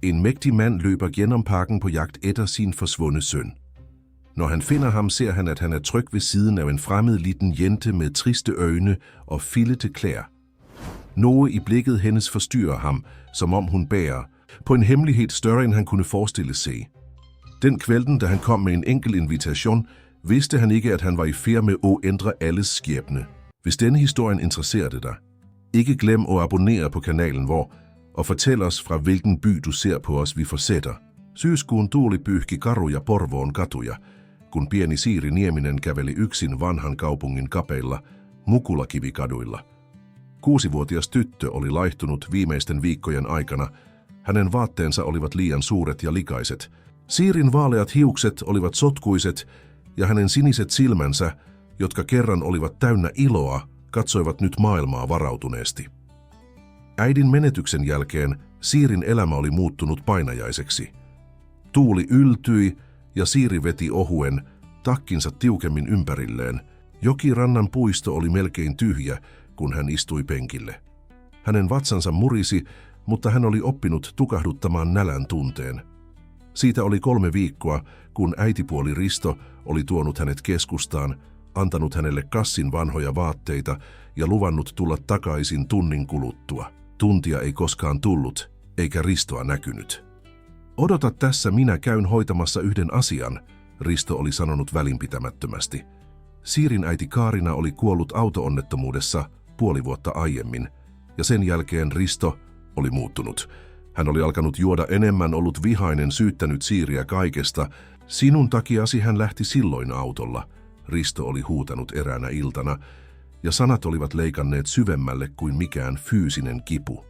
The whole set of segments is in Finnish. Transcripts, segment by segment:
En mægtig mand løber gennem parken på jagt efter sin forsvundne søn. Når han finder ham, ser han, at han er tryg ved siden af en fremmed liten jente med triste øjne og fillete klæder. Noget i blikket hendes forstyrrer ham, som om hun bærer på en hemmelighed større, end han kunne forestille sig. Den kvelden, da han kom med en enkel invitation, vidste han ikke, at han var i færd med at ændre alles skæbne. Hvis denne historien interesserede dig, ikke glem at abonnere på kanalen, og fortæl os, fra hvilken by du ser på os, vi fortsætter. Syyskuun tuuli pyyhki karuja Porvoon katuja, kun pieni Siiri Nieminen käveli yksin vanhan kaupungin kapeilla Mukulakivikaduilla. 6-vuotias tyttö oli laihtunut viimeisten viikkojen aikana. Hänen vaatteensa olivat liian suuret ja likaiset. Siirin vaaleat hiukset olivat sotkuiset ja hänen siniset silmänsä, jotka kerran olivat täynnä iloa, katsoivat nyt maailmaa varautuneesti. Äidin menetyksen jälkeen Siirin elämä oli muuttunut painajaiseksi. Tuuli yltyi ja Siiri veti ohuen, takkinsa tiukemmin ympärilleen. Jokirannan puisto oli melkein tyhjä, kun hän istui penkille. Hänen vatsansa murisi, mutta hän oli oppinut tukahduttamaan nälän tunteen. Siitä oli 3 viikkoa, kun äitipuoli Risto oli tuonut hänet keskustaan, antanut hänelle kassin vanhoja vaatteita ja luvannut tulla takaisin tunnin kuluttua. Tuntia ei koskaan tullut, eikä Ristoa näkynyt. Odota tässä, minä käyn hoitamassa yhden asian, Risto oli sanonut välinpitämättömästi. Siirin äiti Kaarina oli kuollut auto-onnettomuudessa 5 vuotta aiemmin, ja sen jälkeen Risto oli muuttunut. Hän oli alkanut juoda enemmän, ollut vihainen, syyttänyt Siiriä kaikesta. Sinun takiasi hän lähti silloin autolla, Risto oli huutanut eräänä iltana, ja sanat olivat leikanneet syvemmälle kuin mikään fyysinen kipu.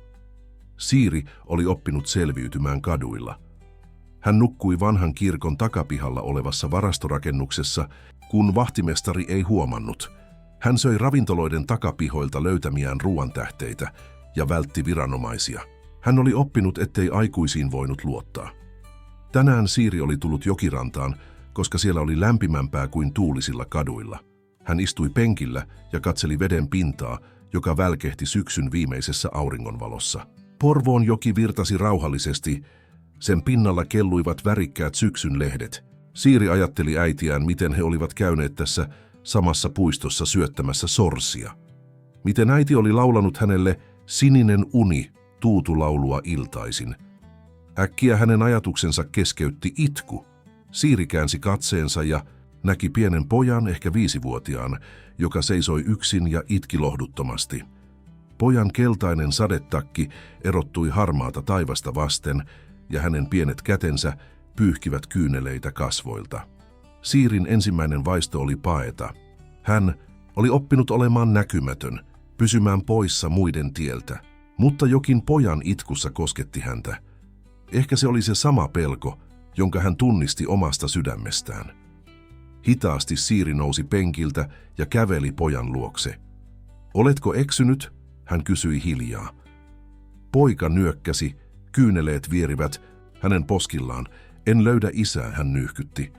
Siiri oli oppinut selviytymään kaduilla. Hän nukkui vanhan kirkon takapihalla olevassa varastorakennuksessa, kun vahtimestari ei huomannut. Hän söi ravintoloiden takapihoilta löytämiään ruoantähteitä ja vältti viranomaisia. Hän oli oppinut, ettei aikuisiin voinut luottaa. Tänään Siiri oli tullut jokirantaan, koska siellä oli lämpimämpää kuin tuulisilla kaduilla. Hän istui penkillä ja katseli veden pintaa, joka välkehti syksyn viimeisessä auringonvalossa. Porvoon joki virtasi rauhallisesti. Sen pinnalla kelluivat värikkäät syksyn lehdet. Siiri ajatteli äitiään, miten he olivat käyneet tässä samassa puistossa syöttämässä sorsia. Miten äiti oli laulanut hänelle Sininen uni tuutulaulua iltaisin. Äkkiä hänen ajatuksensa keskeytti itku. Siiri käänsi katseensa ja näki pienen pojan, ehkä 5-vuotiaan, joka seisoi yksin ja itki lohduttomasti. Pojan keltainen sadetakki erottui harmaata taivasta vasten ja hänen pienet kätensä pyyhkivät kyyneleitä kasvoilta. Siirin ensimmäinen vaisto oli paeta. Hän oli oppinut olemaan näkymätön, pysymään poissa muiden tieltä. Mutta jokin pojan itkussa kosketti häntä. Ehkä se oli se sama pelko, jonka hän tunnisti omasta sydämestään. Hitaasti Siiri nousi penkiltä ja käveli pojan luokse. Oletko eksynyt? Hän kysyi hiljaa. Poika nyökkäsi, kyyneleet vierivät hänen poskillaan. En löydä isää, hän nyyhkytti.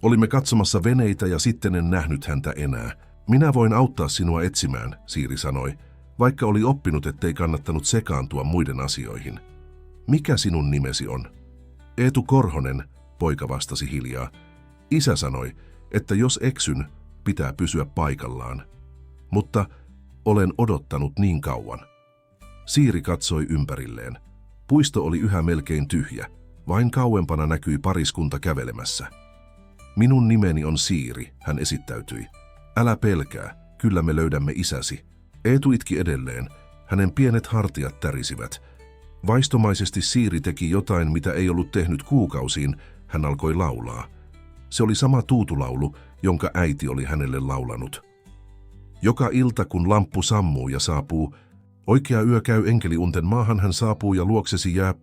Olimme katsomassa veneitä ja sitten en nähnyt häntä enää. Minä voin auttaa sinua etsimään, Siiri sanoi, vaikka oli oppinut, ettei kannattanut sekaantua muiden asioihin. Mikä sinun nimesi on? Eetu Korhonen, poika vastasi hiljaa. Isä sanoi, että jos eksyn, pitää pysyä paikallaan. Mutta olen odottanut niin kauan. Siiri katsoi ympärilleen. Puisto oli yhä melkein tyhjä. Vain kauempana näkyi pariskunta kävelemässä. Minun nimeni on Siiri, hän esittäytyi. Älä pelkää, kyllä me löydämme isäsi. Eetu itki edelleen. Hänen pienet hartiat tärisivät. Vaistomaisesti Siiri teki jotain, mitä ei ollut tehnyt kuukausiin. Hän alkoi laulaa. Se oli sama tuutulaulu, jonka äiti oli hänelle laulanut. Joka ilta, kun lamppu sammuu ja saapuu, oikea yö käy enkeliunten maahan, hän saapuu ja luoksesi jää.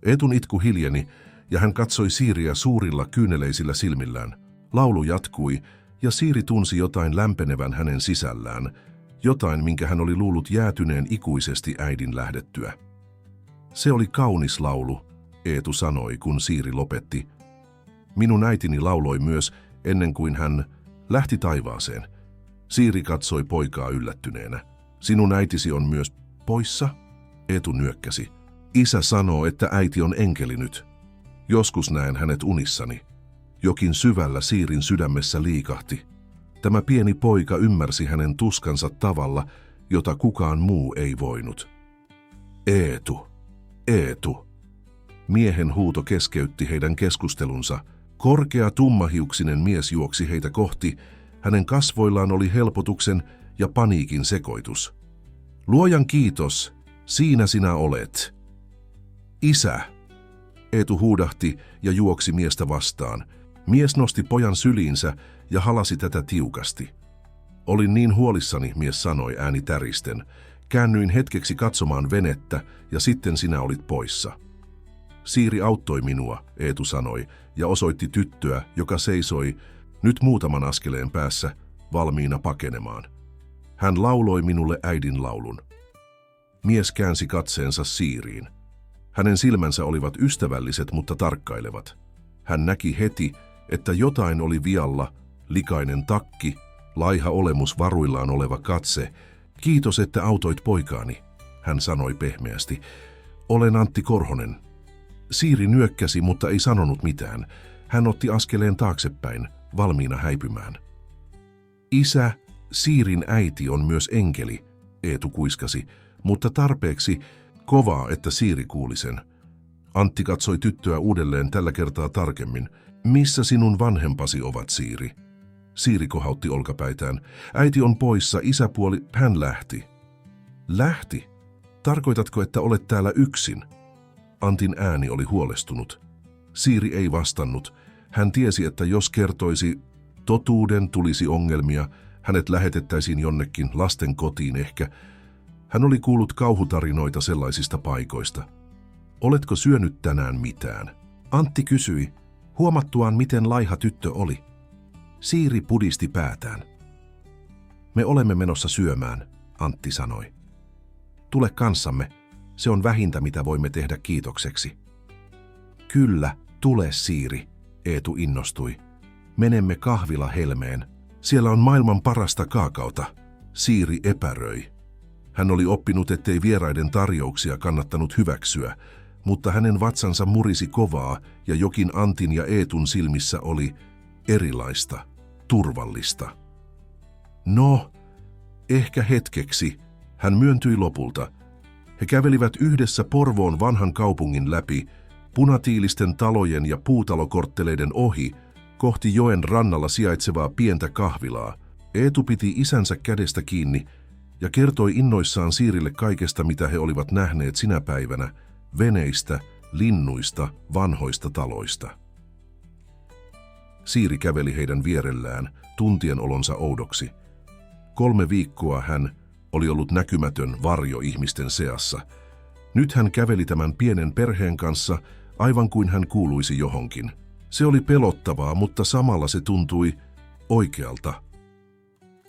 Eetun itku hiljeni ja hän katsoi Siiriä suurilla kyyneleisillä silmillään. Laulu jatkui ja Siiri tunsi jotain lämpenevän hänen sisällään, jotain, minkä hän oli luullut jäätyneen ikuisesti äidin lähdettyä. Se oli kaunis laulu, Eetu sanoi, kun Siiri lopetti. Minun äitini lauloi myös ennen kuin hän lähti taivaaseen. Siiri katsoi poikaa yllättyneenä. Sinun äitisi on myös poissa? Eetu nyökkäsi. Isä sanoo, että äiti on enkeli nyt. Joskus näen hänet unissani. Jokin syvällä Siirin sydämessä liikahti. Tämä pieni poika ymmärsi hänen tuskansa tavalla, jota kukaan muu ei voinut. Eetu, Eetu. Miehen huuto keskeytti heidän keskustelunsa. Korkea tummahiuksinen mies juoksi heitä kohti. Hänen kasvoillaan oli helpotuksen ja paniikin sekoitus. Luojan kiitos, siinä sinä olet. Isä! Eetu huudahti ja juoksi miestä vastaan. Mies nosti pojan syliinsä ja halasi tätä tiukasti. Olin niin huolissani, mies sanoi ääni täristen. Käännyin hetkeksi katsomaan venettä ja sitten sinä olit poissa. Siiri auttoi minua, Eetu sanoi, ja osoitti tyttöä, joka seisoi nyt muutaman askeleen päässä, valmiina pakenemaan. Hän lauloi minulle äidin laulun. Mies käänsi katseensa Siiriin. Hänen silmänsä olivat ystävälliset, mutta tarkkailevat. Hän näki heti, että jotain oli vialla, likainen takki, laiha olemus varuillaan oleva katse. Kiitos, että autoit poikaani, hän sanoi pehmeästi. Olen Antti Korhonen. Siiri nyökkäsi, mutta ei sanonut mitään. Hän otti askeleen taaksepäin, valmiina häipymään. Isä, Siirin äiti on myös enkeli, Eetu kuiskasi, mutta tarpeeksi kovaa, että Siiri kuuli sen. Antti katsoi tyttöä uudelleen tällä kertaa tarkemmin. Missä sinun vanhempasi ovat, Siiri? Siiri kohautti olkapäitään. Äiti on poissa, isäpuoli, hän lähti. Lähti? Tarkoitatko, että olet täällä yksin? Antin ääni oli huolestunut. Siiri ei vastannut. Hän tiesi, että jos kertoisi totuuden, tulisi ongelmia, hänet lähetettäisiin jonnekin lasten kotiin ehkä. Hän oli kuullut kauhutarinoita sellaisista paikoista. Oletko syönyt tänään mitään? Antti kysyi, huomattuaan miten laiha tyttö oli. Siiri pudisti päätään. Me olemme menossa syömään, Antti sanoi. Tule kanssamme, se on vähintä mitä voimme tehdä kiitokseksi. Kyllä, tule Siiri, Eetu innostui. Menemme kahvila Helmeen. Siellä on maailman parasta kaakaota. Siiri epäröi. Hän oli oppinut, ettei vieraiden tarjouksia kannattanut hyväksyä, mutta hänen vatsansa murisi kovaa ja jokin Antin ja Eetun silmissä oli erilaista, turvallista. No, ehkä hetkeksi, hän myöntyi lopulta. He kävelivät yhdessä Porvoon vanhan kaupungin läpi, punatiilisten talojen ja puutalokortteleiden ohi, kohti joen rannalla sijaitsevaa pientä kahvilaa. Eetu piti isänsä kädestä kiinni ja kertoi innoissaan Siirille kaikesta, mitä he olivat nähneet sinä päivänä, veneistä, linnuista, vanhoista taloista. Siiri käveli heidän vierellään, tuntien olonsa oudoksi. 3 viikkoa hän oli ollut näkymätön varjo ihmisten seassa. Nyt hän käveli tämän pienen perheen kanssa, aivan kuin hän kuuluisi johonkin. Se oli pelottavaa, mutta samalla se tuntui oikealta.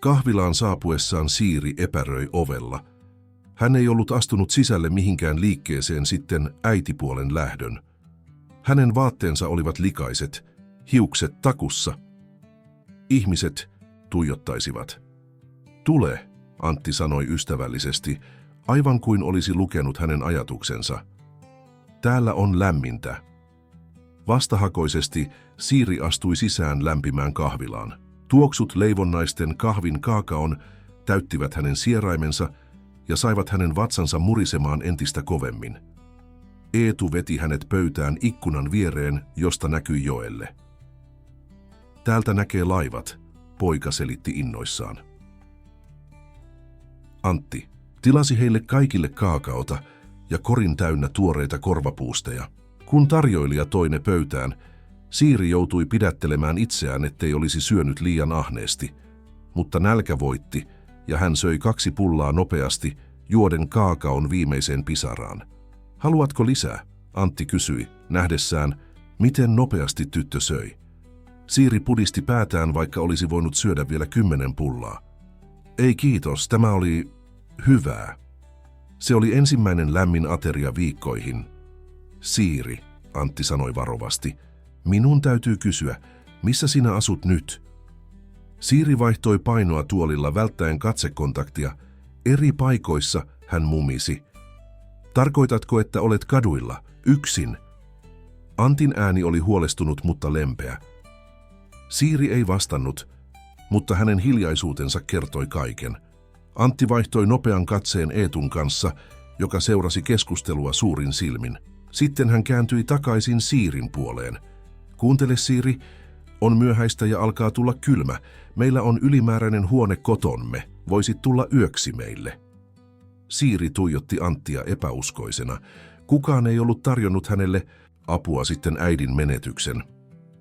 Kahvilaan saapuessaan Siiri epäröi ovella. Hän ei ollut astunut sisälle mihinkään liikkeeseen sitten äitipuolen lähdön. Hänen vaatteensa olivat likaiset, hiukset takussa. Ihmiset tuijottaisivat. Tule, Antti sanoi ystävällisesti, aivan kuin olisi lukenut hänen ajatuksensa. Täällä on lämmintä. Vastahakoisesti Siiri astui sisään lämpimään kahvilaan. Tuoksut leivonnaisten kahvin kaakaon täyttivät hänen sieraimensa ja saivat hänen vatsansa murisemaan entistä kovemmin. Eetu veti hänet pöytään ikkunan viereen, josta näkyi joelle. Täältä näkee laivat, poika selitti innoissaan. Antti tilasi heille kaikille kaakaota ja korin täynnä tuoreita korvapuusteja. Kun tarjoilija toi ne pöytään, Siiri joutui pidättelemään itseään, ettei olisi syönyt liian ahneesti, mutta nälkä voitti ja hän söi 2 pullaa nopeasti, juoden kaakaon viimeiseen pisaraan. Haluatko lisää? Antti kysyi, nähdessään, miten nopeasti tyttö söi. Siiri pudisti päätään, vaikka olisi voinut syödä vielä 10 pullaa. Ei kiitos, tämä oli hyvää. Se oli ensimmäinen lämmin ateria viikkoihin. Siiri, Antti sanoi varovasti, minun täytyy kysyä, missä sinä asut nyt? Siiri vaihtoi painoa tuolilla välttäen katsekontaktia. Eri paikoissa hän mumisi. Tarkoitatko, että olet kaduilla, yksin? Antin ääni oli huolestunut, mutta lempeä. Siiri ei vastannut, mutta hänen hiljaisuutensa kertoi kaiken. Antti vaihtoi nopean katseen Eetun kanssa, joka seurasi keskustelua suurin silmin. Sitten hän kääntyi takaisin Siirin puoleen. Kuuntele, Siiri, on myöhäistä ja alkaa tulla kylmä. Meillä on ylimääräinen huone kotomme. Voisit tulla yöksi meille. Siiri tuijotti Anttia epäuskoisena. Kukaan ei ollut tarjonnut hänelle apua sitten äidin menetyksen.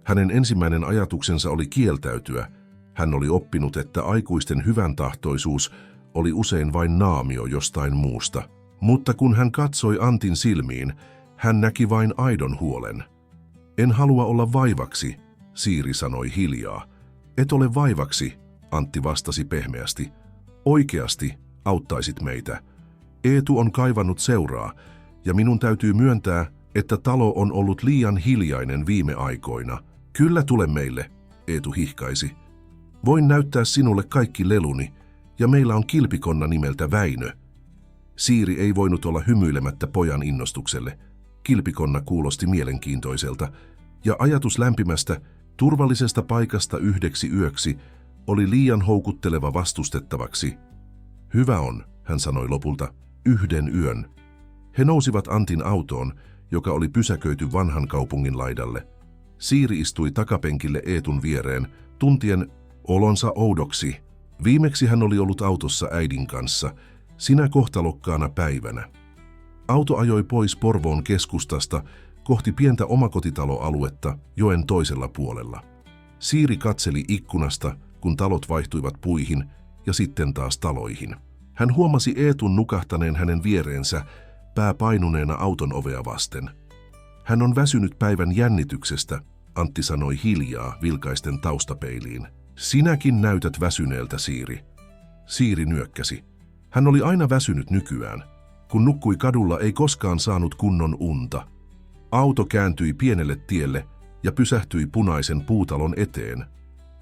Hänen ensimmäinen ajatuksensa oli kieltäytyä. Hän oli oppinut, että aikuisten hyväntahtoisuus oli usein vain naamio jostain muusta. Mutta kun hän katsoi Antin silmiin, hän näki vain aidon huolen. En halua olla vaivaksi, Siiri sanoi hiljaa. Et ole vaivaksi, Antti vastasi pehmeästi. Oikeasti auttaisit meitä. Eetu on kaivannut seuraa, ja minun täytyy myöntää, että talo on ollut liian hiljainen viime aikoina. Kyllä tule meille, Eetu hihkaisi. Voin näyttää sinulle kaikki leluni, ja meillä on kilpikonna nimeltä Väinö. Siiri ei voinut olla hymyilemättä pojan innostukselle. Kilpikonna kuulosti mielenkiintoiselta, ja ajatus lämpimästä, turvallisesta paikasta yhdeksi yöksi oli liian houkutteleva vastustettavaksi. Hyvä on, hän sanoi lopulta, yhden yön. He nousivat Antin autoon, joka oli pysäköity vanhan kaupungin laidalle. Siiri istui takapenkille Eetun viereen, tuntien olonsa oudoksi. Viimeksi hän oli ollut autossa äidin kanssa, sinä kohtalokkaana päivänä. Auto ajoi pois Porvoon keskustasta kohti pientä omakotitaloaluetta joen toisella puolella. Siiri katseli ikkunasta, kun talot vaihtuivat puihin ja sitten taas taloihin. Hän huomasi Eetun nukahtaneen hänen viereensä, pää painuneena auton ovea vasten. Hän on väsynyt päivän jännityksestä, Antti sanoi hiljaa vilkaisten taustapeiliin. Sinäkin näytät väsyneeltä, Siiri. Siiri nyökkäsi. Hän oli aina väsynyt nykyään. Kun nukkui kadulla, ei koskaan saanut kunnon unta. Auto kääntyi pienelle tielle ja pysähtyi punaisen puutalon eteen.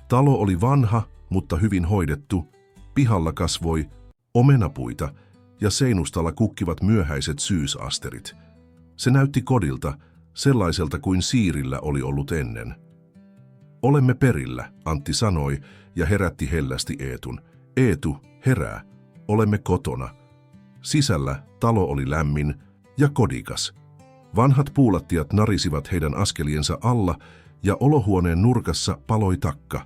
Talo oli vanha, mutta hyvin hoidettu. Pihalla kasvoi omenapuita ja seinustalla kukkivat myöhäiset syysasterit. Se näytti kodilta, sellaiselta kuin Siirillä oli ollut ennen. Olemme perillä, Antti sanoi ja herätti hellästi Eetun. Eetu, herää. Olemme kotona. Sisällä talo oli lämmin ja kodikas. Vanhat puulattiat narisivat heidän askeliensa alla ja olohuoneen nurkassa paloi takka.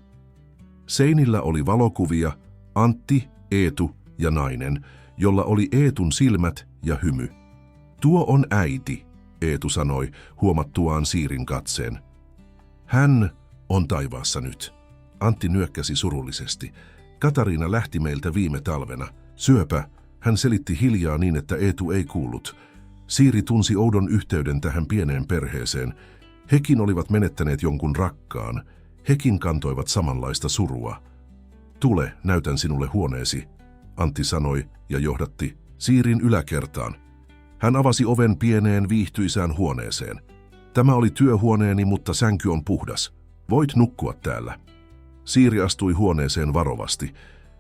Seinillä oli valokuvia, Antti, Eetu ja nainen, jolla oli Eetun silmät ja hymy. Tuo on äiti, Eetu sanoi huomattuaan Siirin katseen. Hän on taivaassa nyt. Antti nyökkäsi surullisesti. Katariina lähti meiltä viime talvena. Syöpä, hän selitti hiljaa niin, että Eetu ei kuullut. Siiri tunsi oudon yhteyden tähän pieneen perheeseen. Hekin olivat menettäneet jonkun rakkaan. Hekin kantoivat samanlaista surua. Tule, näytän sinulle huoneesi, Antti sanoi ja johdatti Siirin yläkertaan. Hän avasi oven pieneen viihtyisään huoneeseen. Tämä oli työhuoneeni, mutta sänky on puhdas. Voit nukkua täällä. Siiri astui huoneeseen varovasti.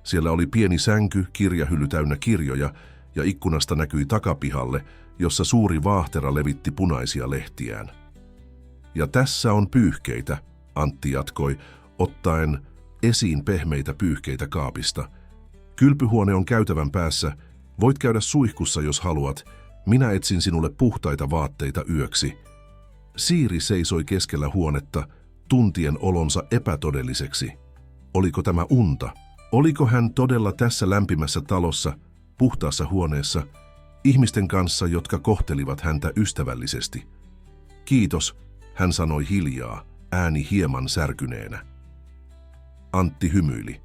Siellä oli pieni sänky, kirjahylly täynnä kirjoja ja ikkunasta näkyi takapihalle, jossa suuri vaahtera levitti punaisia lehtiään. Ja tässä on pyyhkeitä, Antti jatkoi, ottaen esiin pehmeitä pyyhkeitä kaapista. Kylpyhuone on käytävän päässä. Voit käydä suihkussa, jos haluat. Minä etsin sinulle puhtaita vaatteita yöksi. Siiri seisoi keskellä huonetta, tuntien olonsa epätodelliseksi. Oliko tämä unta? Oliko hän todella tässä lämpimässä talossa, puhtaassa huoneessa, ihmisten kanssa, jotka kohtelivat häntä ystävällisesti? Kiitos, hän sanoi hiljaa, ääni hieman särkyneenä. Antti hymyili.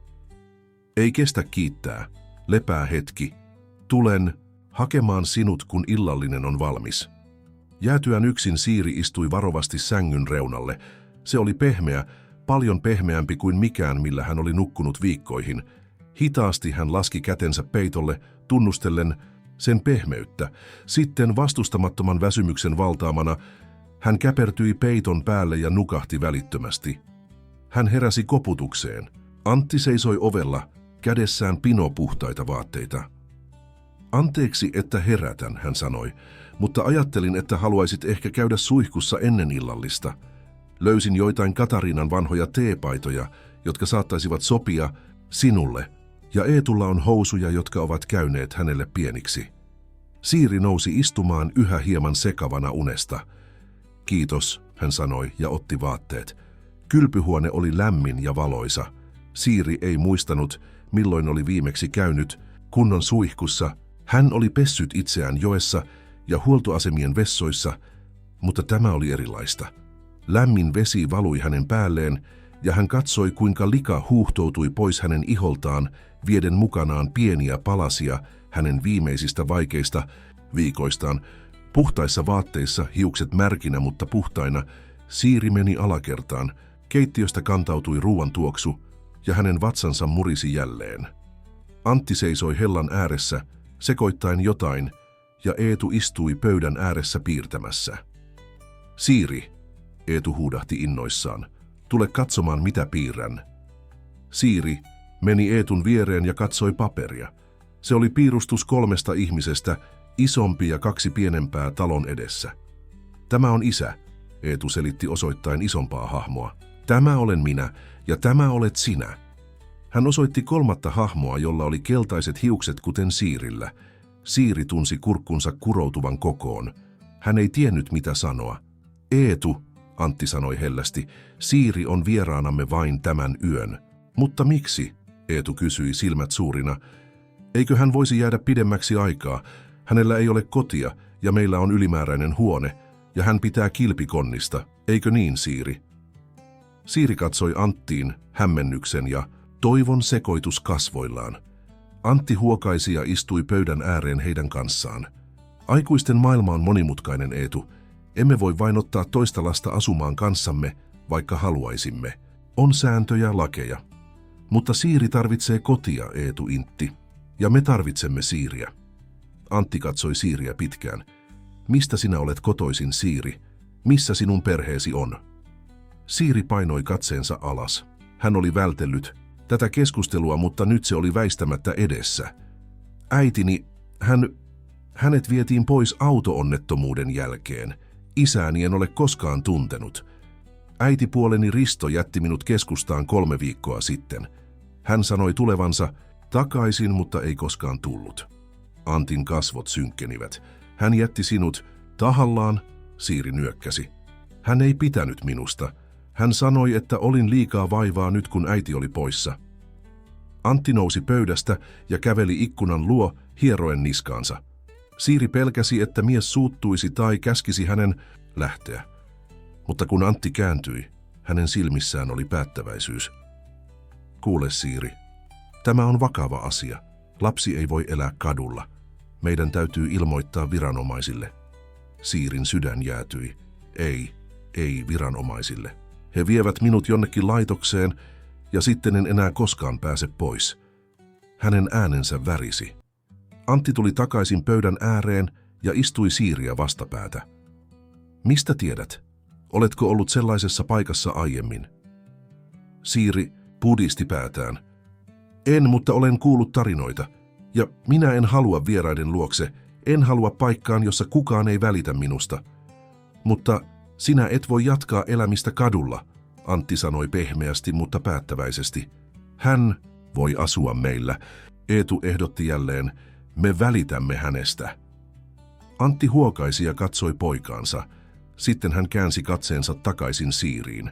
Ei kestä kiittää. Lepää hetki. Tulen hakemaan sinut, kun illallinen on valmis. Jäätyään yksin Siiri istui varovasti sängyn reunalle. Se oli pehmeä, paljon pehmeämpi kuin mikään, millä hän oli nukkunut viikkoihin. Hitaasti hän laski kätensä peitolle, tunnustellen sen pehmeyttä. Sitten vastustamattoman väsymyksen valtaamana hän käpertyi peiton päälle ja nukahti välittömästi. Hän heräsi koputukseen. Antti seisoi ovella, kädessään pino puhtaita vaatteita. Anteeksi, että herätän, hän sanoi, mutta ajattelin, että haluaisit ehkä käydä suihkussa ennen illallista. Löysin joitain Katariinan vanhoja teepaitoja, jotka saattaisivat sopia sinulle, ja Eetulla on housuja, jotka ovat käyneet hänelle pieniksi. Siiri nousi istumaan yhä hieman sekavana unesta. Kiitos, hän sanoi ja otti vaatteet. Kylpyhuone oli lämmin ja valoisa. Siiri ei muistanut, milloin oli viimeksi käynyt kunnon suihkussa. Hän oli pessyt itseään joessa ja huoltoasemien vessoissa, mutta tämä oli erilaista. Lämmin vesi valui hänen päälleen ja hän katsoi, kuinka lika huuhtoutui pois hänen iholtaan, vieden mukanaan pieniä palasia hänen viimeisistä vaikeista viikoistaan. Puhtaissa vaatteissa, hiukset märkinä mutta puhtaina, Siiri meni alakertaan. Keittiöstä kantautui ruuan tuoksu ja hänen vatsansa murisi jälleen. Antti seisoi hellan ääressä, sekoittaen jotain, ja Eetu istui pöydän ääressä piirtämässä. Siiri, Eetu huudahti innoissaan, tule katsomaan mitä piirrän. Siiri meni Eetun viereen ja katsoi paperia. Se oli piirustus 3 ihmisestä, isompi ja 2 pienempää talon edessä. Tämä on isä, Eetu selitti osoittaen isompaa hahmoa. Tämä olen minä ja tämä olet sinä. Hän osoitti 3. hahmoa, jolla oli keltaiset hiukset kuten Siirillä. Siiri tunsi kurkkunsa kuroutuvan kokoon. Hän ei tiennyt mitä sanoa. Eetu, Antti sanoi hellästi, Siiri on vieraanamme vain tämän yön. Mutta miksi? Eetu kysyi silmät suurina. Eikö hän voisi jäädä pidemmäksi aikaa? Hänellä ei ole kotia ja meillä on ylimääräinen huone ja hän pitää kilpikonnista. Eikö niin, Siiri? Siiri katsoi Anttiin hämmennyksen ja toivon sekoitus kasvoillaan. Antti huokaisi ja istui pöydän ääreen heidän kanssaan. Aikuisten maailma on monimutkainen, Eetu. Emme voi vain ottaa toista lasta asumaan kanssamme, vaikka haluaisimme. On sääntöjä, lakeja. Mutta Siiri tarvitsee kotia, Eetu intti. Ja me tarvitsemme Siiriä. Antti katsoi Siiriä pitkään. Mistä sinä olet kotoisin, Siiri? Missä sinun perheesi on? Siiri painoi katseensa alas. Hän oli vältellyt tätä keskustelua, mutta nyt se oli väistämättä edessä. Äitini, hänet vietiin pois auto-onnettomuuden jälkeen. Isääni en ole koskaan tuntenut. Äitipuoleni Risto jätti minut keskustaan 3 viikkoa sitten. Hän sanoi tulevansa takaisin, mutta ei koskaan tullut. Antin kasvot synkkenivät. Hän jätti sinut tahallaan, Siiri nyökkäsi. Hän ei pitänyt minusta. Hän sanoi, että olin liikaa vaivaa nyt kun äiti oli poissa. Antti nousi pöydästä ja käveli ikkunan luo hieroen niskaansa. Siiri pelkäsi, että mies suuttuisi tai käskisi hänen lähteä. Mutta kun Antti kääntyi, hänen silmissään oli päättäväisyys. Kuule, Siiri, tämä on vakava asia. Lapsi ei voi elää kadulla. Meidän täytyy ilmoittaa viranomaisille. Siirin sydän jäätyi. Ei viranomaisille. He vievät minut jonnekin laitokseen ja sitten en enää koskaan pääse pois. Hänen äänensä värisi. Antti tuli takaisin pöydän ääreen ja istui Siiriä vastapäätä. Mistä tiedät? Oletko ollut sellaisessa paikassa aiemmin? Siiri pudisti päätään. En, mutta olen kuullut tarinoita. Ja minä en halua vieraiden luokse. En halua paikkaan, jossa kukaan ei välitä minusta. Mutta sinä et voi jatkaa elämistä kadulla, Antti sanoi pehmeästi, mutta päättäväisesti. Hän voi asua meillä, Eetu ehdotti jälleen. Me välitämme hänestä. Antti huokaisi ja katsoi poikaansa. Sitten hän käänsi katseensa takaisin Siiriin.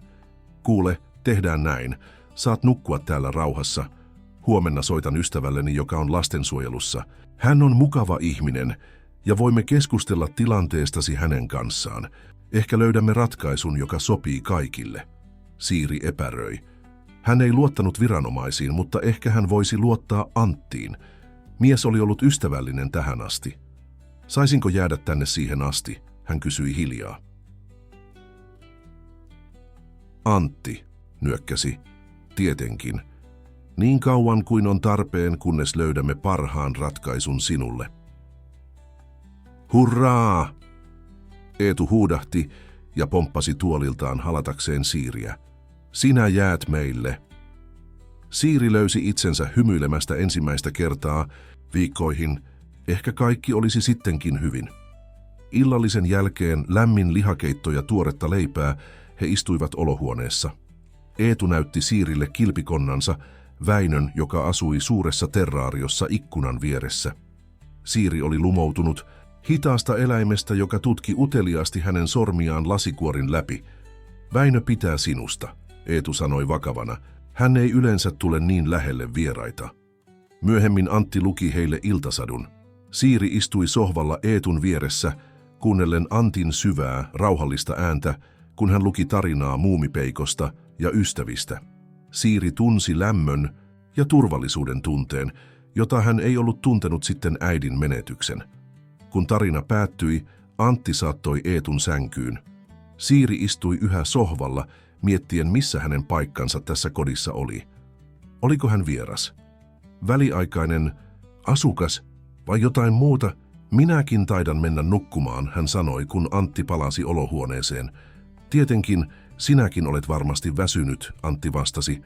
Kuule, tehdään näin. Saat nukkua täällä rauhassa. Huomenna soitan ystävälleni, joka on lastensuojelussa. Hän on mukava ihminen ja voimme keskustella tilanteestasi hänen kanssaan. Ehkä löydämme ratkaisun, joka sopii kaikille. Siiri epäröi. Hän ei luottanut viranomaisiin, mutta ehkä hän voisi luottaa Anttiin. Mies oli ollut ystävällinen tähän asti. Saisinko jäädä tänne siihen asti? Hän kysyi hiljaa. Antti, nyökkäsi. Tietenkin. Niin kauan kuin on tarpeen, kunnes löydämme parhaan ratkaisun sinulle. Hurraa! Eetu huudahti ja pomppasi tuoliltaan halatakseen Siiriä. Sinä jäät meille. Siiri löysi itsensä hymyilemästä ensimmäistä kertaa viikkoihin Ehkä kaikki olisi sittenkin hyvin. Illallisen jälkeen lämmin lihakeitto ja tuoretta leipää he istuivat olohuoneessa. Eetu näytti Siirille kilpikonnansa, Väinön, joka asui suuressa terraariossa ikkunan vieressä. Siiri oli lumoutunut hitaasta eläimestä, joka tutki uteliaasti hänen sormiaan lasikuorin läpi. Väinö pitää sinusta, Eetu sanoi vakavana. Hän ei yleensä tule niin lähelle vieraita. Myöhemmin Antti luki heille iltasadun. Siiri istui sohvalla Eetun vieressä, kuunnellen Antin syvää, rauhallista ääntä, kun hän luki tarinaa muumipeikosta ja ystävistä. Siiri tunsi lämmön ja turvallisuuden tunteen, jota hän ei ollut tuntenut sitten äidin menetyksen. Kun tarina päättyi, Antti saattoi Eetun sänkyyn. Siiri istui yhä sohvalla, miettien missä hänen paikkansa tässä kodissa oli. Oliko hän vieras? Väliaikainen asukas vai jotain muuta? Minäkin taidan mennä nukkumaan, hän sanoi, kun Antti palasi olohuoneeseen. Tietenkin, sinäkin olet varmasti väsynyt, Antti vastasi.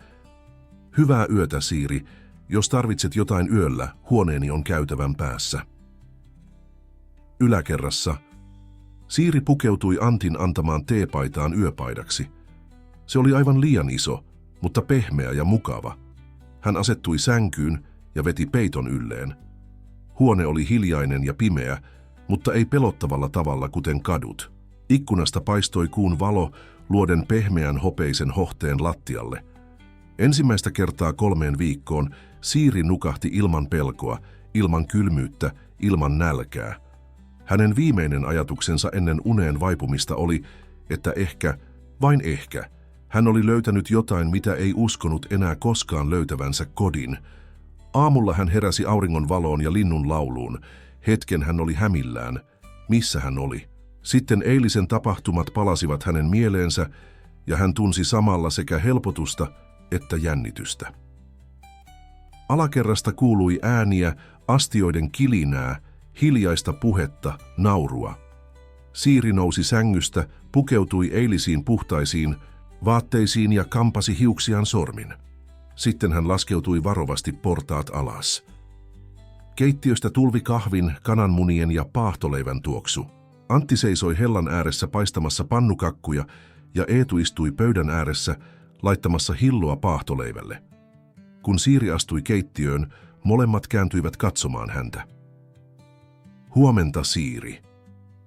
Hyvää yötä, Siiri. Jos tarvitset jotain yöllä, huoneeni on käytävän päässä. Yläkerrassa. Siiri pukeutui Antin antamaan teepaitaan yöpaidaksi. Se oli aivan liian iso, mutta pehmeä ja mukava. Hän asettui sänkyyn ja veti peiton ylleen. Huone oli hiljainen ja pimeä, mutta ei pelottavalla tavalla kuten kadut. Ikkunasta paistoi kuun valo luoden pehmeän hopeisen hohteen lattialle. Ensimmäistä kertaa 3 viikkoon Siiri nukahti ilman pelkoa, ilman kylmyyttä, ilman nälkää. Hänen viimeinen ajatuksensa ennen uneen vaipumista oli, että ehkä, vain ehkä, hän oli löytänyt jotain, mitä ei uskonut enää koskaan löytävänsä kodin. Aamulla hän heräsi auringon valoon ja linnun lauluun. Hetken hän oli hämillään. Missä hän oli? Sitten eilisen tapahtumat palasivat hänen mieleensä ja hän tunsi samalla sekä helpotusta että jännitystä. Alakerrasta kuului ääniä, astioiden kilinää, hiljaista puhetta, naurua. Siiri nousi sängystä, pukeutui eilisiin puhtaisiin vaatteisiin ja kampasi hiuksiaan sormin. Sitten hän laskeutui varovasti portaat alas. Keittiöstä tulvi kahvin, kananmunien ja paahtoleivän tuoksu. Antti seisoi hellan ääressä paistamassa pannukakkuja ja Eetu istui pöydän ääressä laittamassa hilloa paahtoleivälle. Kun Siiri astui keittiöön, molemmat kääntyivät katsomaan häntä. Huomenta, Siiri,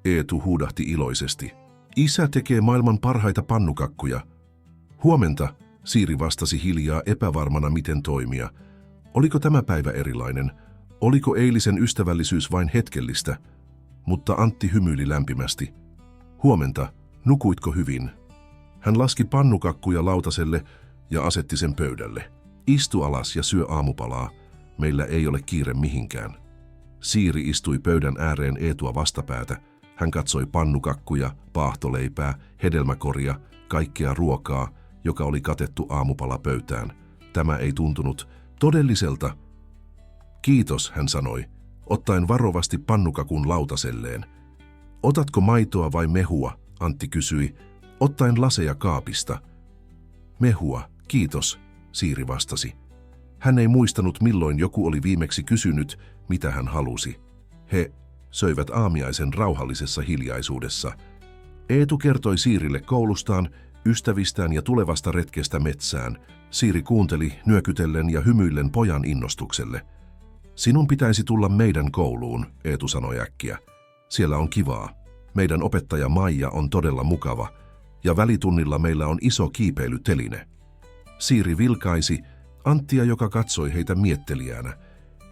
Eetu huudahti iloisesti. Isä tekee maailman parhaita pannukakkuja. Huomenta, Siiri vastasi hiljaa epävarmana miten toimia. Oliko tämä päivä erilainen? Oliko eilisen ystävällisyys vain hetkellistä? Mutta Antti hymyili lämpimästi. Huomenta, nukuitko hyvin? Hän laski pannukakkuja lautaselle ja asetti sen pöydälle. Istu alas ja syö aamupalaa. Meillä ei ole kiire mihinkään. Siiri istui pöydän ääreen Eetua vastapäätä. Hän katsoi pannukakkuja, paahtoleipää, hedelmäkoria, kaikkea ruokaa, joka oli katettu aamupalapöytään. Tämä ei tuntunut todelliselta. Kiitos, hän sanoi, ottaen varovasti pannukakun lautaselleen. Otatko maitoa vai mehua? Antti kysyi, ottaen laseja kaapista. Mehua, kiitos, Siiri vastasi. Hän ei muistanut, milloin joku oli viimeksi kysynyt, mitä hän halusi. He söivät aamiaisen rauhallisessa hiljaisuudessa. Eetu kertoi Siirille koulustaan, ystävistään ja tulevasta retkestä metsään. Siiri kuunteli nyökytellen ja hymyillen pojan innostukselle. Sinun pitäisi tulla meidän kouluun, Eetu sanoi äkkiä. Siellä on kivaa. Meidän opettaja Maija on todella mukava ja välitunnilla meillä on iso kiipeilyteline. Siiri vilkaisi Anttia, joka katsoi heitä miettelijänä.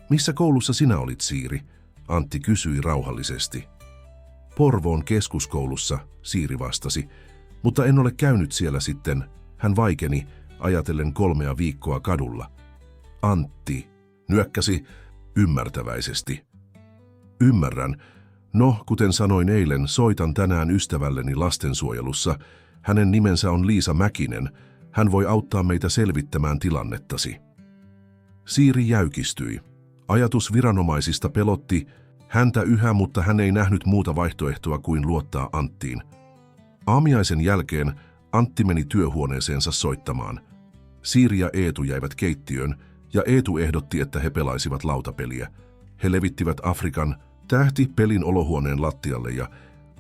Missä koulussa sinä olit, Siiri? Antti kysyi rauhallisesti. Porvoon keskuskoulussa, Siiri vastasi, mutta en ole käynyt siellä sitten. Hän vaikeni, ajatellen 3 viikkoa kadulla. Antti nyökkäsi ymmärtäväisesti. Ymmärrän. No, kuten sanoin eilen, soitan tänään ystävälleni lastensuojelussa. Hänen nimensä on Liisa Mäkinen. Hän voi auttaa meitä selvittämään tilannettasi. Siiri jäykistyi. Ajatus viranomaisista pelotti häntä yhä, mutta hän ei nähnyt muuta vaihtoehtoa kuin luottaa Anttiin. Aamiaisen jälkeen Antti meni työhuoneeseensa soittamaan. Siiri ja Eetu jäivät keittiöön ja Eetu ehdotti, että he pelaisivat lautapeliä. He levittivät Afrikan tähti-pelin olohuoneen lattialle ja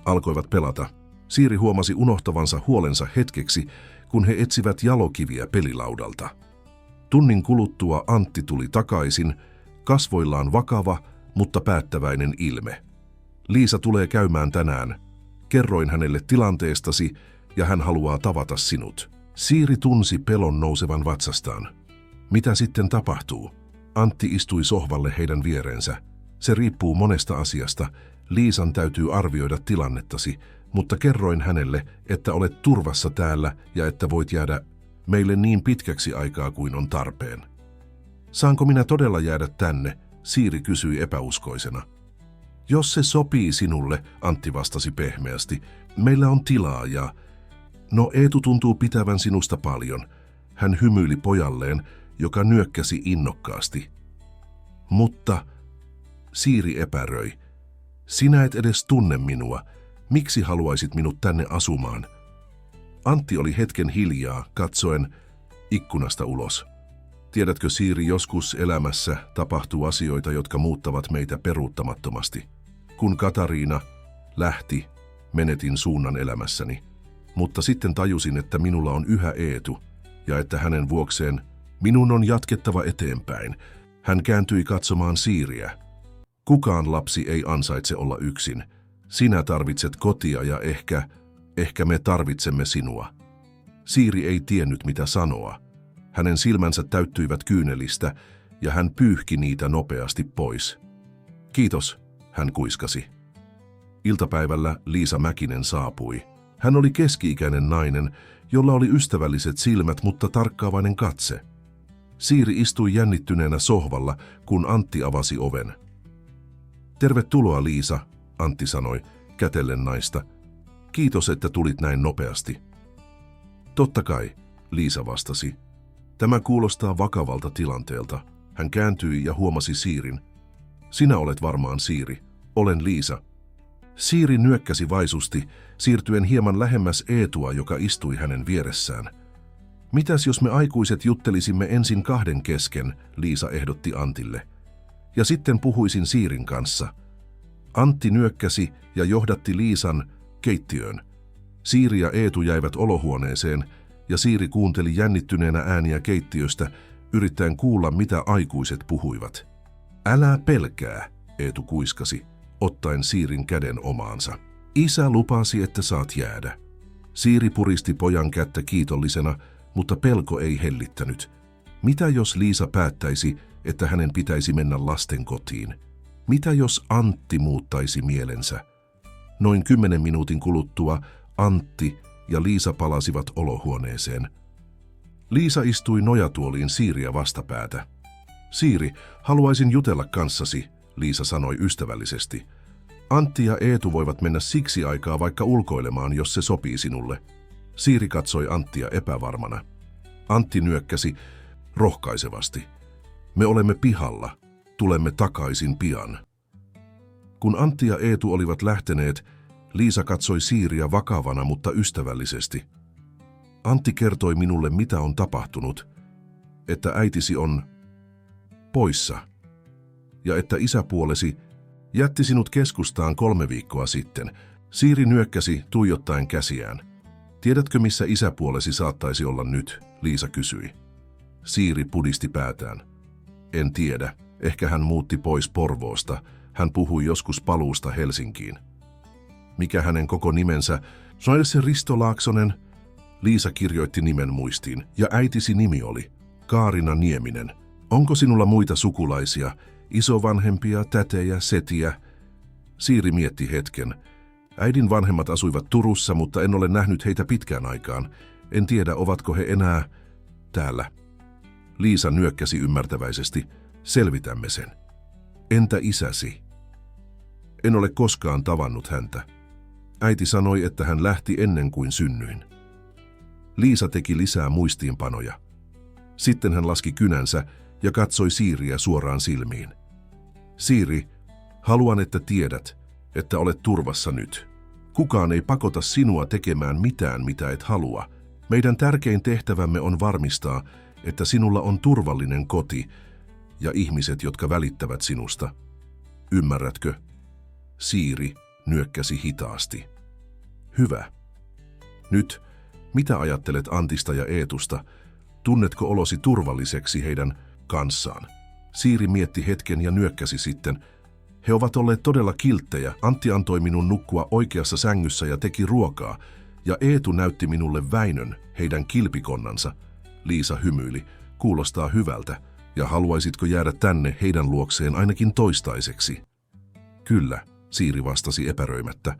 alkoivat pelata. Siiri huomasi unohtavansa huolensa hetkeksi, kun he etsivät jalokiviä pelilaudalta. Tunnin kuluttua Antti tuli takaisin, kasvoillaan vakava, mutta päättäväinen ilme. Liisa tulee käymään tänään. Kerroin hänelle tilanteestasi ja hän haluaa tavata sinut. Siiri tunsi pelon nousevan vatsastaan. Mitä sitten tapahtuu? Antti istui sohvalle heidän viereensä. Se riippuu monesta asiasta. Liisan täytyy arvioida tilannettasi, mutta kerroin hänelle, että olet turvassa täällä ja että voit jäädä meille niin pitkäksi aikaa kuin on tarpeen. Saanko minä todella jäädä tänne? Siiri kysyi epäuskoisena. Jos se sopii sinulle, Antti vastasi pehmeästi. Meillä on tilaa ja... No, Eetu tuntuu pitävän sinusta paljon. Hän hymyili pojalleen, joka nyökkäsi innokkaasti. Mutta... Siiri epäröi. Sinä et edes tunne minua. Miksi haluaisit minut tänne asumaan? Antti oli hetken hiljaa, katsoen ikkunasta ulos. Tiedätkö, Siiri, joskus elämässä tapahtuu asioita, jotka muuttavat meitä peruuttamattomasti. Kun Katariina lähti, menetin suunnan elämässäni. Mutta sitten tajusin, että minulla on yhä Eetu, ja että hänen vuokseen minun on jatkettava eteenpäin. Hän kääntyi katsomaan Siiriä. Kukaan lapsi ei ansaitse olla yksin. Sinä tarvitset kotia ja ehkä me tarvitsemme sinua. Siiri ei tiennyt, mitä sanoa. Hänen silmänsä täyttyivät kyynelistä ja hän pyyhki niitä nopeasti pois. Kiitos, hän kuiskasi. Iltapäivällä Liisa Mäkinen saapui. Hän oli keski-ikäinen nainen, jolla oli ystävälliset silmät, mutta tarkkaavainen katse. Siiri istui jännittyneenä sohvalla, kun Antti avasi oven. Tervetuloa, Liisa, Antti sanoi, kätellen naista. Kiitos, että tulit näin nopeasti. Totta kai, Liisa vastasi. Tämä kuulostaa vakavalta tilanteelta. Hän kääntyi ja huomasi Siirin. Sinä olet varmaan Siiri. Olen Liisa. Siiri nyökkäsi vaisusti, siirtyen hieman lähemmäs Eetua, joka istui hänen vieressään. Mitäs jos me aikuiset juttelisimme ensin kahden kesken, Liisa ehdotti Antille. Ja sitten puhuisin Siirin kanssa. Antti nyökkäsi ja johdatti Liisan keittiöön. Siiri ja Eetu jäivät olohuoneeseen ja Siiri kuunteli jännittyneenä ääniä keittiöstä, yrittäen kuulla, mitä aikuiset puhuivat. Älä pelkää, Eetu kuiskasi, ottaen Siirin käden omaansa. Isä lupasi, että saat jäädä. Siiri puristi pojan kättä kiitollisena, mutta pelko ei hellittänyt. Mitä jos Liisa päättäisi, että hänen pitäisi mennä lasten kotiin? Mitä jos Antti muuttaisi mielensä? Noin 10 minuutin kuluttua Antti ja Liisa palasivat olohuoneeseen. Liisa istui nojatuoliin Siiriä vastapäätä. Siiri, haluaisin jutella kanssasi, Liisa sanoi ystävällisesti. Antti ja Eetu voivat mennä siksi aikaa vaikka ulkoilemaan, jos se sopii sinulle. Siiri katsoi Anttia epävarmana. Antti nyökkäsi rohkaisevasti. Me olemme pihalla. Tulemme takaisin pian. Kun Antti ja Eetu olivat lähteneet, Liisa katsoi Siiriä vakavana, mutta ystävällisesti. Antti kertoi minulle, mitä on tapahtunut, että äitisi on poissa ja että isäpuolesi jätti sinut keskustaan 3 viikkoa sitten. Siiri nyökkäsi tuijottaen käsiään. Tiedätkö, missä isäpuolesi saattaisi olla nyt? Liisa kysyi. Siiri pudisti päätään. En tiedä. Ehkä hän muutti pois Porvoosta. Hän puhui joskus paluusta Helsinkiin. Mikä hänen koko nimensä? Se Risto Laaksonen. Liisa kirjoitti nimen muistiin, ja äitisi nimi oli Kaarina Nieminen. Onko sinulla muita sukulaisia? Isovanhempia, tätejä, setiä? Siiri mietti hetken. Äidin vanhemmat asuivat Turussa, mutta en ole nähnyt heitä pitkään aikaan. En tiedä, ovatko he enää täällä. Liisa nyökkäsi ymmärtäväisesti. Selvitämme sen. Entä isäsi? En ole koskaan tavannut häntä. Äiti sanoi, että hän lähti ennen kuin synnyin. Liisa teki lisää muistiinpanoja. Sitten hän laski kynänsä ja katsoi Siiriä suoraan silmiin. Siiri, haluan, että tiedät, että olet turvassa nyt. Kukaan ei pakota sinua tekemään mitään, mitä et halua. Meidän tärkein tehtävämme on varmistaa, että sinulla on turvallinen koti ja ihmiset, jotka välittävät sinusta. Ymmärrätkö? Siiri nyökkäsi hitaasti. Hyvä. Nyt, mitä ajattelet Antista ja Eetusta? Tunnetko olosi turvalliseksi heidän kanssaan? Siiri mietti hetken ja nyökkäsi sitten. He ovat olleet todella kilttejä. Antti antoi minun nukkua oikeassa sängyssä ja teki ruokaa, ja Eetu näytti minulle Väinön, heidän kilpikonnansa. Liisa hymyili. Kuulostaa hyvältä. Ja haluaisitko jäädä tänne heidän luokseen ainakin toistaiseksi? Kyllä, Siiri vastasi epäröimättä.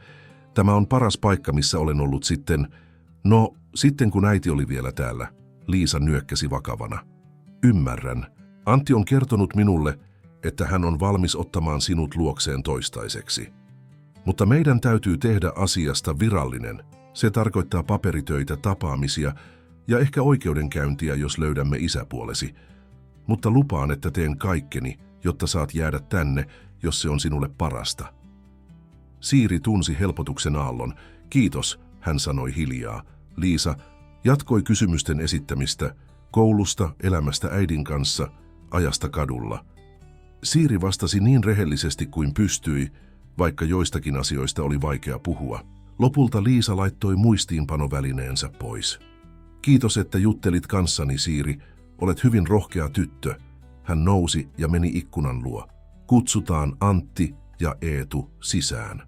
Tämä on paras paikka, missä olen ollut sitten kun äiti oli vielä täällä. Liisa nyökkäsi vakavana. Ymmärrän. Antti on kertonut minulle, että hän on valmis ottamaan sinut luokseen toistaiseksi. Mutta meidän täytyy tehdä asiasta virallinen. Se tarkoittaa paperitöitä, tapaamisia ja ehkä oikeudenkäyntiä, jos löydämme isäpuolesi. Mutta lupaan, että teen kaikkeni, jotta saat jäädä tänne, jos se on sinulle parasta. Siiri tunsi helpotuksen aallon. Kiitos, hän sanoi hiljaa. Liisa jatkoi kysymysten esittämistä, koulusta, elämästä äidin kanssa, ajasta kadulla. Siiri vastasi niin rehellisesti kuin pystyi, vaikka joistakin asioista oli vaikea puhua. Lopulta Liisa laittoi muistiinpanovälineensä pois. Kiitos, että juttelit kanssani, Siiri. Olet hyvin rohkea tyttö. Hän nousi ja meni ikkunan luo. Kutsutaan Antti ja Eetu sisään.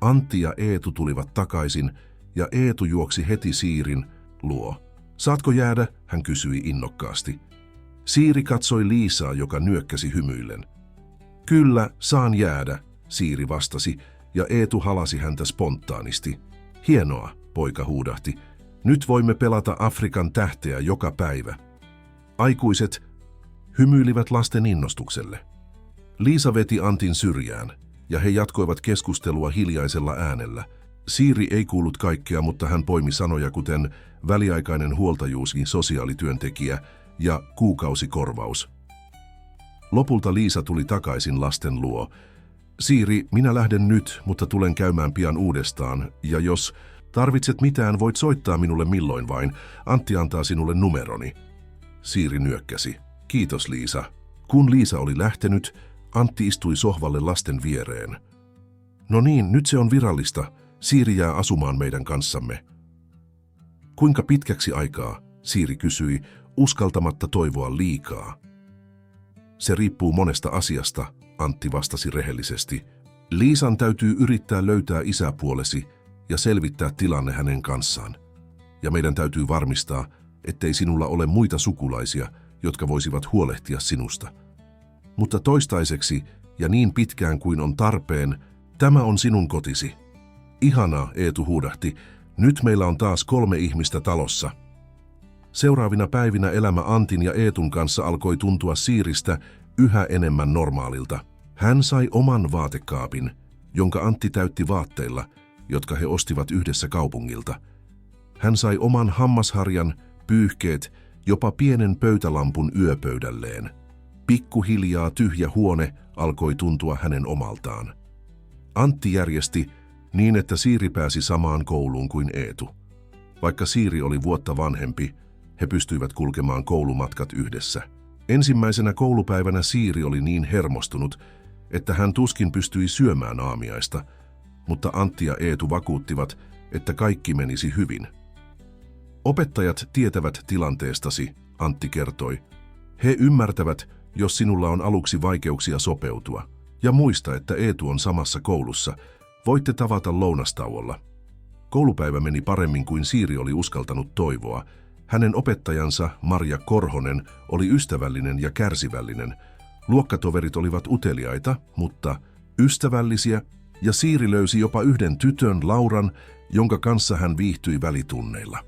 Antti ja Eetu tulivat takaisin ja Eetu juoksi heti Siirin luo. Saatko jäädä? Hän kysyi innokkaasti. Siiri katsoi Liisaa, joka nyökkäsi hymyillen. Kyllä, saan jäädä, Siiri vastasi ja Eetu halasi häntä spontaanisti. Hienoa, poika huudahti. Nyt voimme pelata Afrikan tähteä joka päivä. Aikuiset hymyilivät lasten innostukselle. Liisa veti Antin syrjään ja he jatkoivat keskustelua hiljaisella äänellä. Siiri ei kuullut kaikkea, mutta hän poimi sanoja kuten väliaikainen huoltajuus, sosiaalityöntekijä ja kuukausikorvaus. Lopulta Liisa tuli takaisin lasten luo. Siiri, minä lähden nyt, mutta tulen käymään pian uudestaan, ja jos tarvitset mitään, voit soittaa minulle milloin vain. Antti antaa sinulle numeroni. Siiri nyökkäsi. Kiitos, Liisa. Kun Liisa oli lähtenyt, Antti istui sohvalle lasten viereen. No niin, nyt se on virallista. Siiri jää asumaan meidän kanssamme. Kuinka pitkäksi aikaa? Siiri kysyi, uskaltamatta toivoa liikaa. Se riippuu monesta asiasta, Antti vastasi rehellisesti. Liisan täytyy yrittää löytää isäpuolesi ja selvittää tilanne hänen kanssaan. Ja meidän täytyy varmistaa, ettei sinulla ole muita sukulaisia, jotka voisivat huolehtia sinusta. Mutta toistaiseksi ja niin pitkään kuin on tarpeen, tämä on sinun kotisi. Ihanaa, Eetu huudahti. Nyt meillä on taas 3 ihmistä talossa. Seuraavina päivinä elämä Antin ja Eetun kanssa alkoi tuntua Siiristä yhä enemmän normaalilta. Hän sai oman vaatekaapin, jonka Antti täytti vaatteilla, jotka he ostivat yhdessä kaupungilta. Hän sai oman hammasharjan, pyyhkeet, jopa pienen pöytälampun yöpöydälleen. Pikkuhiljaa tyhjä huone alkoi tuntua hänen omaltaan. Antti järjesti niin, että Siiri pääsi samaan kouluun kuin Eetu. Vaikka Siiri oli vuotta vanhempi, he pystyivät kulkemaan koulumatkat yhdessä. Ensimmäisenä koulupäivänä Siiri oli niin hermostunut, että hän tuskin pystyi syömään aamiaista, mutta Antti ja Eetu vakuuttivat, että kaikki menisi hyvin. Opettajat tietävät tilanteestasi, Antti kertoi. He ymmärtävät, jos sinulla on aluksi vaikeuksia sopeutua. Ja muista, että Eetu on samassa koulussa. Voitte tavata lounastauolla. Koulupäivä meni paremmin kuin Siiri oli uskaltanut toivoa. Hänen opettajansa, Marja Korhonen, oli ystävällinen ja kärsivällinen. Luokkatoverit olivat uteliaita, mutta ystävällisiä, ja Siiri löysi jopa yhden tytön, Lauran, jonka kanssa hän viihtyi välitunneilla.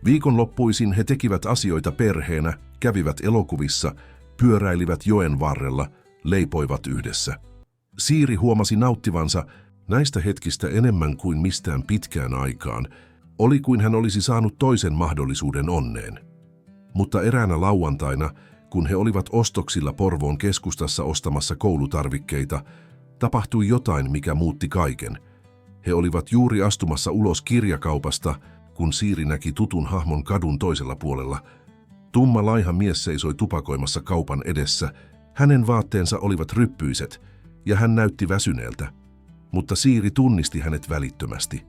Viikonloppuisin he tekivät asioita perheenä, kävivät elokuvissa, pyöräilivät joen varrella, leipoivat yhdessä. Siiri huomasi nauttivansa näistä hetkistä enemmän kuin mistään pitkään aikaan. Oli kuin hän olisi saanut toisen mahdollisuuden onneen. Mutta eräänä lauantaina, kun he olivat ostoksilla Porvoon keskustassa ostamassa koulutarvikkeita, tapahtui jotain, mikä muutti kaiken. He olivat juuri astumassa ulos kirjakaupasta, kun Siiri näki tutun hahmon kadun toisella puolella. Tumma laiha mies seisoi tupakoimassa kaupan edessä. Hänen vaatteensa olivat ryppyiset, ja hän näytti väsyneeltä, mutta Siiri tunnisti hänet välittömästi.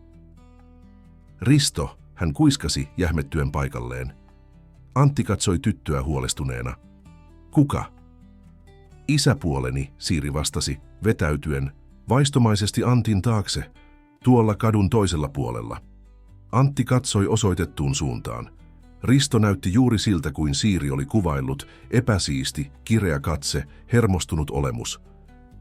Risto, hän kuiskasi jähmettyen paikalleen. Antti katsoi tyttöä huolestuneena. Kuka? Isäpuoleni, Siiri vastasi, vetäytyen vaistomaisesti Antin taakse, tuolla kadun toisella puolella. Antti katsoi osoitettuun suuntaan. Risto näytti juuri siltä kuin Siiri oli kuvaillut, epäsiisti, kireä katse, hermostunut olemus.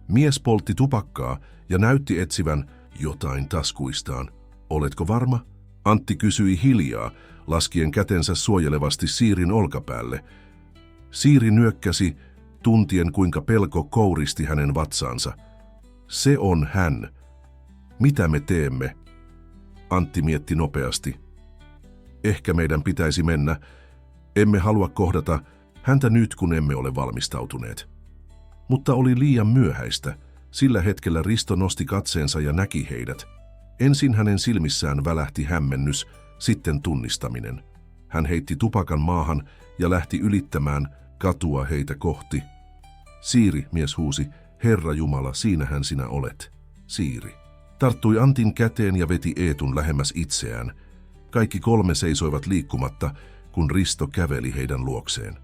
Mies poltti tupakkaa ja näytti etsivän jotain taskuistaan. Oletko varma? Antti kysyi hiljaa, laskien kätensä suojelevasti Siirin olkapäälle. Siiri nyökkäsi, tuntien kuinka pelko kouristi hänen vatsaansa. Se on hän. Mitä me teemme? Antti mietti nopeasti. Ehkä meidän pitäisi mennä. Emme halua kohdata häntä nyt, kun emme ole valmistautuneet. Mutta oli liian myöhäistä. Sillä hetkellä Risto nosti katseensa ja näki heidät. Ensin hänen silmissään välähti hämmennys, sitten tunnistaminen. Hän heitti tupakan maahan ja lähti ylittämään katua heitä kohti. Siiri, mies huusi, Herra Jumala, siinähän sinä olet. Siiri. Tarttui Antin käteen ja veti Eetun lähemmäs itseään. Kaikki kolme seisoivat liikkumatta, kun Risto käveli heidän luokseen.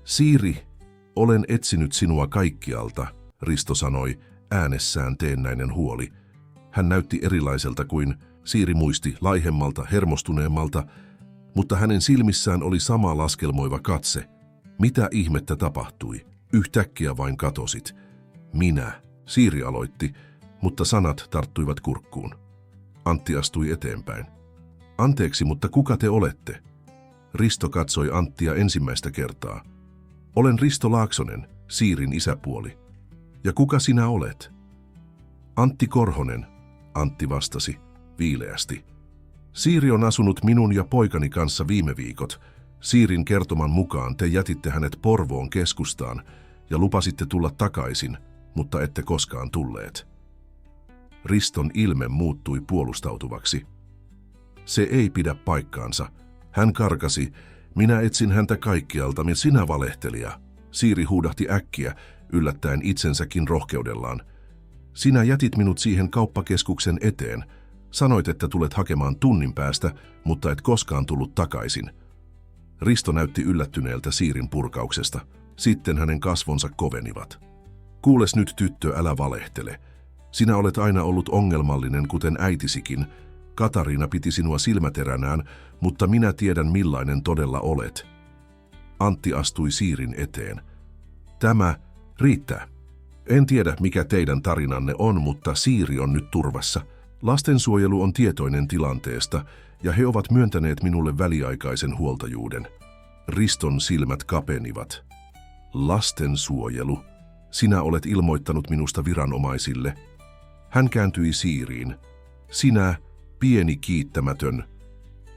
Siiri, olen etsinyt sinua kaikkialta, Risto sanoi, äänessään teennäinen huoli. Hän näytti erilaiselta kuin Siiri muisti, laihemmalta, hermostuneemmalta, mutta hänen silmissään oli sama laskelmoiva katse. Mitä ihmettä tapahtui? Yhtäkkiä vain katosit. Minä, Siiri aloitti, mutta sanat tarttuivat kurkkuun. Antti astui eteenpäin. Anteeksi, mutta kuka te olette? Risto katsoi Anttia ensimmäistä kertaa. Olen Risto Laaksonen, Siirin isäpuoli. Ja kuka sinä olet? Antti Korhonen, Antti vastasi, viileästi. Siiri on asunut minun ja poikani kanssa viime viikot. Siirin kertoman mukaan te jätitte hänet Porvoon keskustaan ja lupasitte tulla takaisin, mutta ette koskaan tulleet. Riston ilme muuttui puolustautuvaksi. Se ei pidä paikkaansa. Hän karkasi. Minä etsin häntä kaikkialta, sinä valehtelija. Siiri huudahti äkkiä, yllättäen itsensäkin rohkeudellaan. Sinä jätit minut siihen kauppakeskuksen eteen. Sanoit, että tulet hakemaan tunnin päästä, mutta et koskaan tullut takaisin. Risto näytti yllättyneeltä Siirin purkauksesta. Sitten hänen kasvonsa kovenivat. Kuules nyt, tyttö, älä valehtele. Sinä olet aina ollut ongelmallinen, kuten äitisikin. Katariina piti sinua silmäteränään, mutta minä tiedän, millainen todella olet. Antti astui Siirin eteen. Tämä riittää. En tiedä, mikä teidän tarinanne on, mutta Siiri on nyt turvassa. Lastensuojelu on tietoinen tilanteesta, ja he ovat myöntäneet minulle väliaikaisen huoltajuuden. Riston silmät kapenivat. Lastensuojelu. Sinä olet ilmoittanut minusta viranomaisille. Hän kääntyi Siiriin. Sinä, pieni kiittämätön.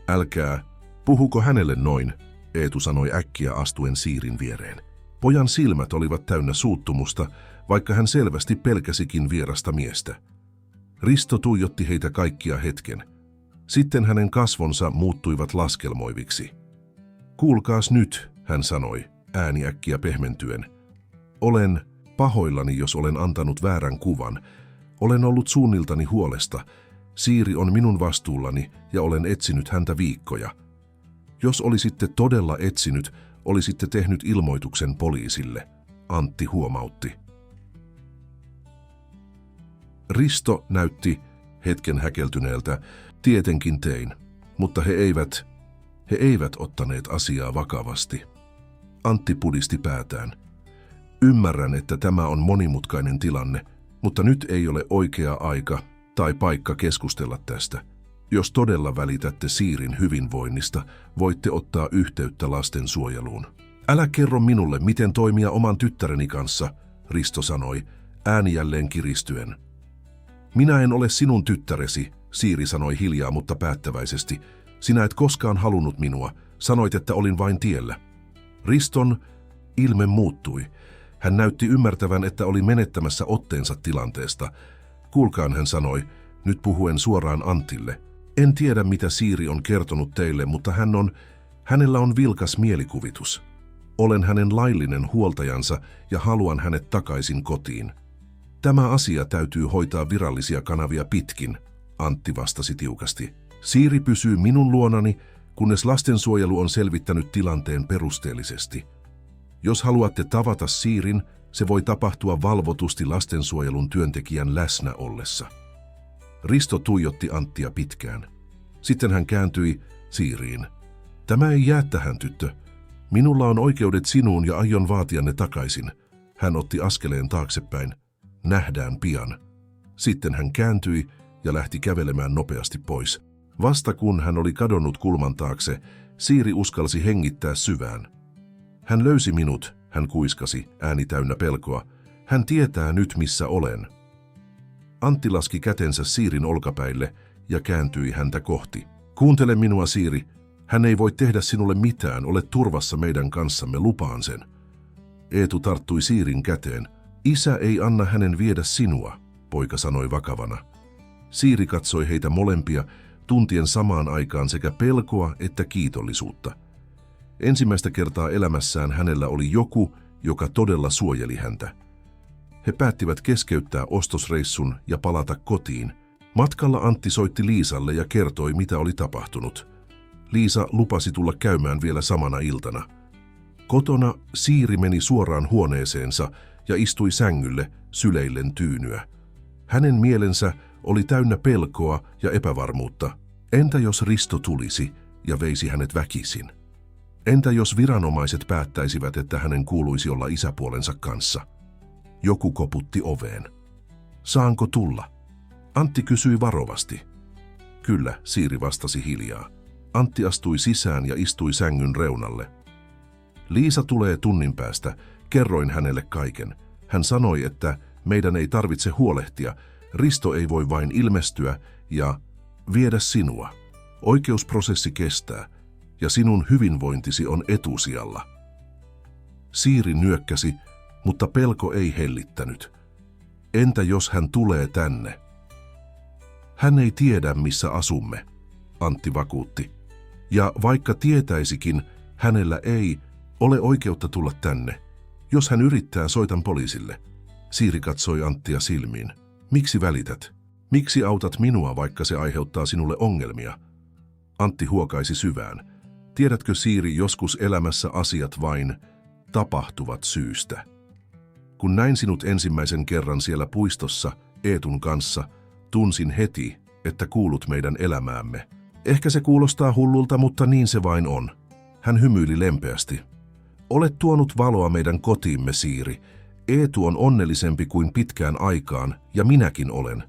Älkää, puhuko hänelle noin, Eetu sanoi äkkiä astuen Siirin viereen. Pojan silmät olivat täynnä suuttumusta, vaikka hän selvästi pelkäsikin vierasta miestä. Risto tuijotti heitä kaikkia hetken. Sitten hänen kasvonsa muuttuivat laskelmoiviksi. Kuulkaas nyt, hän sanoi, ääni äkkiä pehmentyen. Olen pahoillani, jos olen antanut väärän kuvan. Olen ollut suunniltani huolesta. Siiri on minun vastuullani ja olen etsinyt häntä viikkoja. Jos olisitte todella etsinyt, olisitte tehnyt ilmoituksen poliisille, Antti huomautti. Risto näytti hetken häkeltyneeltä. Tietenkin tein, mutta he eivät ottaneet asiaa vakavasti. Antti pudisti päätään. Ymmärrän, että tämä on monimutkainen tilanne, mutta nyt ei ole oikea aika tai paikka keskustella tästä. Jos todella välitätte Siirin hyvinvoinnista, voitte ottaa yhteyttä lastensuojeluun. Älä kerro minulle, miten toimia oman tyttäreni kanssa, Risto sanoi, ääni jälleen kiristyen. Minä en ole sinun tyttäresi, Siiri sanoi hiljaa, mutta päättäväisesti. Sinä et koskaan halunnut minua, sanoit, että olin vain tiellä. Riston ilme muuttui. Hän näytti ymmärtävän, että oli menettämässä otteensa tilanteesta. Kuulkaan, hän sanoi, nyt puhuen suoraan Antille. En tiedä, mitä Siiri on kertonut teille, mutta hänellä on vilkas mielikuvitus. Olen hänen laillinen huoltajansa ja haluan hänet takaisin kotiin. Tämä asia täytyy hoitaa virallisia kanavia pitkin, Antti vastasi tiukasti. Siiri pysyy minun luonani, kunnes lastensuojelu on selvittänyt tilanteen perusteellisesti. Jos haluatte tavata Siirin, se voi tapahtua valvotusti lastensuojelun työntekijän läsnä ollessa. Risto tuijotti Anttia pitkään. Sitten hän kääntyi Siiriin. Tämä ei jää tähän, tyttö. Minulla on oikeudet sinuun ja aion vaatia ne takaisin. Hän otti askeleen taaksepäin. Nähdään pian. Sitten hän kääntyi ja lähti kävelemään nopeasti pois. Vasta kun hän oli kadonnut kulman taakse, Siiri uskalsi hengittää syvään. Hän löysi minut, hän kuiskasi, ääni täynnä pelkoa. Hän tietää nyt, missä olen. Antti laski kätensä Siirin olkapäille ja kääntyi häntä kohti. Kuuntele minua, Siiri. Hän ei voi tehdä sinulle mitään, olet turvassa meidän kanssamme, lupaan sen. Eetu tarttui Siirin käteen. Isä ei anna hänen viedä sinua, poika sanoi vakavana. Siiri katsoi heitä molempia, tuntien samaan aikaan sekä pelkoa että kiitollisuutta. Ensimmäistä kertaa elämässään hänellä oli joku, joka todella suojeli häntä. He päättivät keskeyttää ostosreissun ja palata kotiin. Matkalla Antti soitti Liisalle ja kertoi, mitä oli tapahtunut. Liisa lupasi tulla käymään vielä samana iltana. Kotona Siiri meni suoraan huoneeseensa ja istui sängylle syleillen tyynyä. Hänen mielensä oli täynnä pelkoa ja epävarmuutta. Entä jos Risto tulisi ja veisi hänet väkisin? Entä jos viranomaiset päättäisivät, että hänen kuuluisi olla isäpuolensa kanssa? Joku koputti oveen. Saanko tulla? Antti kysyi varovasti. Kyllä, Siiri vastasi hiljaa. Antti astui sisään ja istui sängyn reunalle. Liisa tulee tunnin päästä, kerroin hänelle kaiken. Hän sanoi, että meidän ei tarvitse huolehtia, Risto ei voi vain ilmestyä ja viedä sinua. Oikeusprosessi kestää ja sinun hyvinvointisi on etusijalla. Siiri nyökkäsi, mutta pelko ei hellittänyt. Entä jos hän tulee tänne? Hän ei tiedä, missä asumme, Antti vakuutti. Ja vaikka tietäisikin, hänellä ei ole oikeutta tulla tänne. Jos hän yrittää, soitan poliisille. Siiri katsoi Anttia silmiin. Miksi välität? Miksi autat minua, vaikka se aiheuttaa sinulle ongelmia? Antti huokaisi syvään. Tiedätkö, Siiri, joskus elämässä asiat vain tapahtuvat syystä. Kun näin sinut ensimmäisen kerran siellä puistossa Eetun kanssa, tunsin heti, että kuulut meidän elämäämme. Ehkä se kuulostaa hullulta, mutta niin se vain on. Hän hymyili lempeästi. Olet tuonut valoa meidän kotiimme, Siiri. Eetu on onnellisempi kuin pitkään aikaan, ja minäkin olen.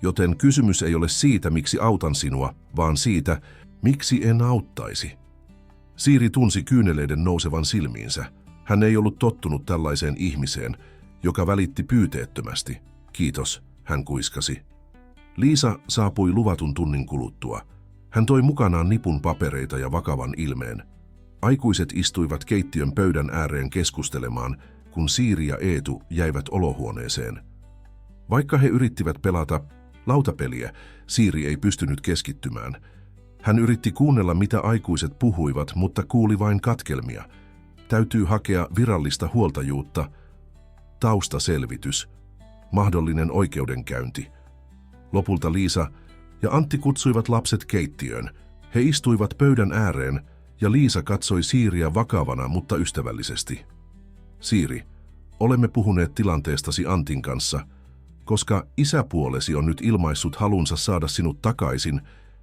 Joten kysymys ei ole siitä, miksi autan sinua, vaan siitä, miksi en auttaisi. Siiri tunsi kyyneleiden nousevan silmiinsä. Hän ei ollut tottunut tällaiseen ihmiseen, joka välitti pyyteettömästi. Kiitos, hän kuiskasi. Liisa saapui luvatun tunnin kuluttua. Hän toi mukanaan nipun papereita ja vakavan ilmeen. Aikuiset istuivat keittiön pöydän ääreen keskustelemaan, kun Siiri ja Eetu jäivät olohuoneeseen. Vaikka he yrittivät pelata lautapeliä, Siiri ei pystynyt keskittymään. Hän yritti kuunnella, mitä aikuiset puhuivat, mutta kuuli vain katkelmia. Täytyy hakea virallista huoltajuutta, taustaselvitys, mahdollinen oikeudenkäynti. Lopulta Liisa ja Antti kutsuivat lapset keittiöön. He istuivat pöydän ääreen ja Liisa katsoi Siiriä vakavana, mutta ystävällisesti. Siiri, olemme puhuneet tilanteestasi Antin kanssa. Koska isäpuolesi on nyt ilmaissut halunsa saada sinut takaisin,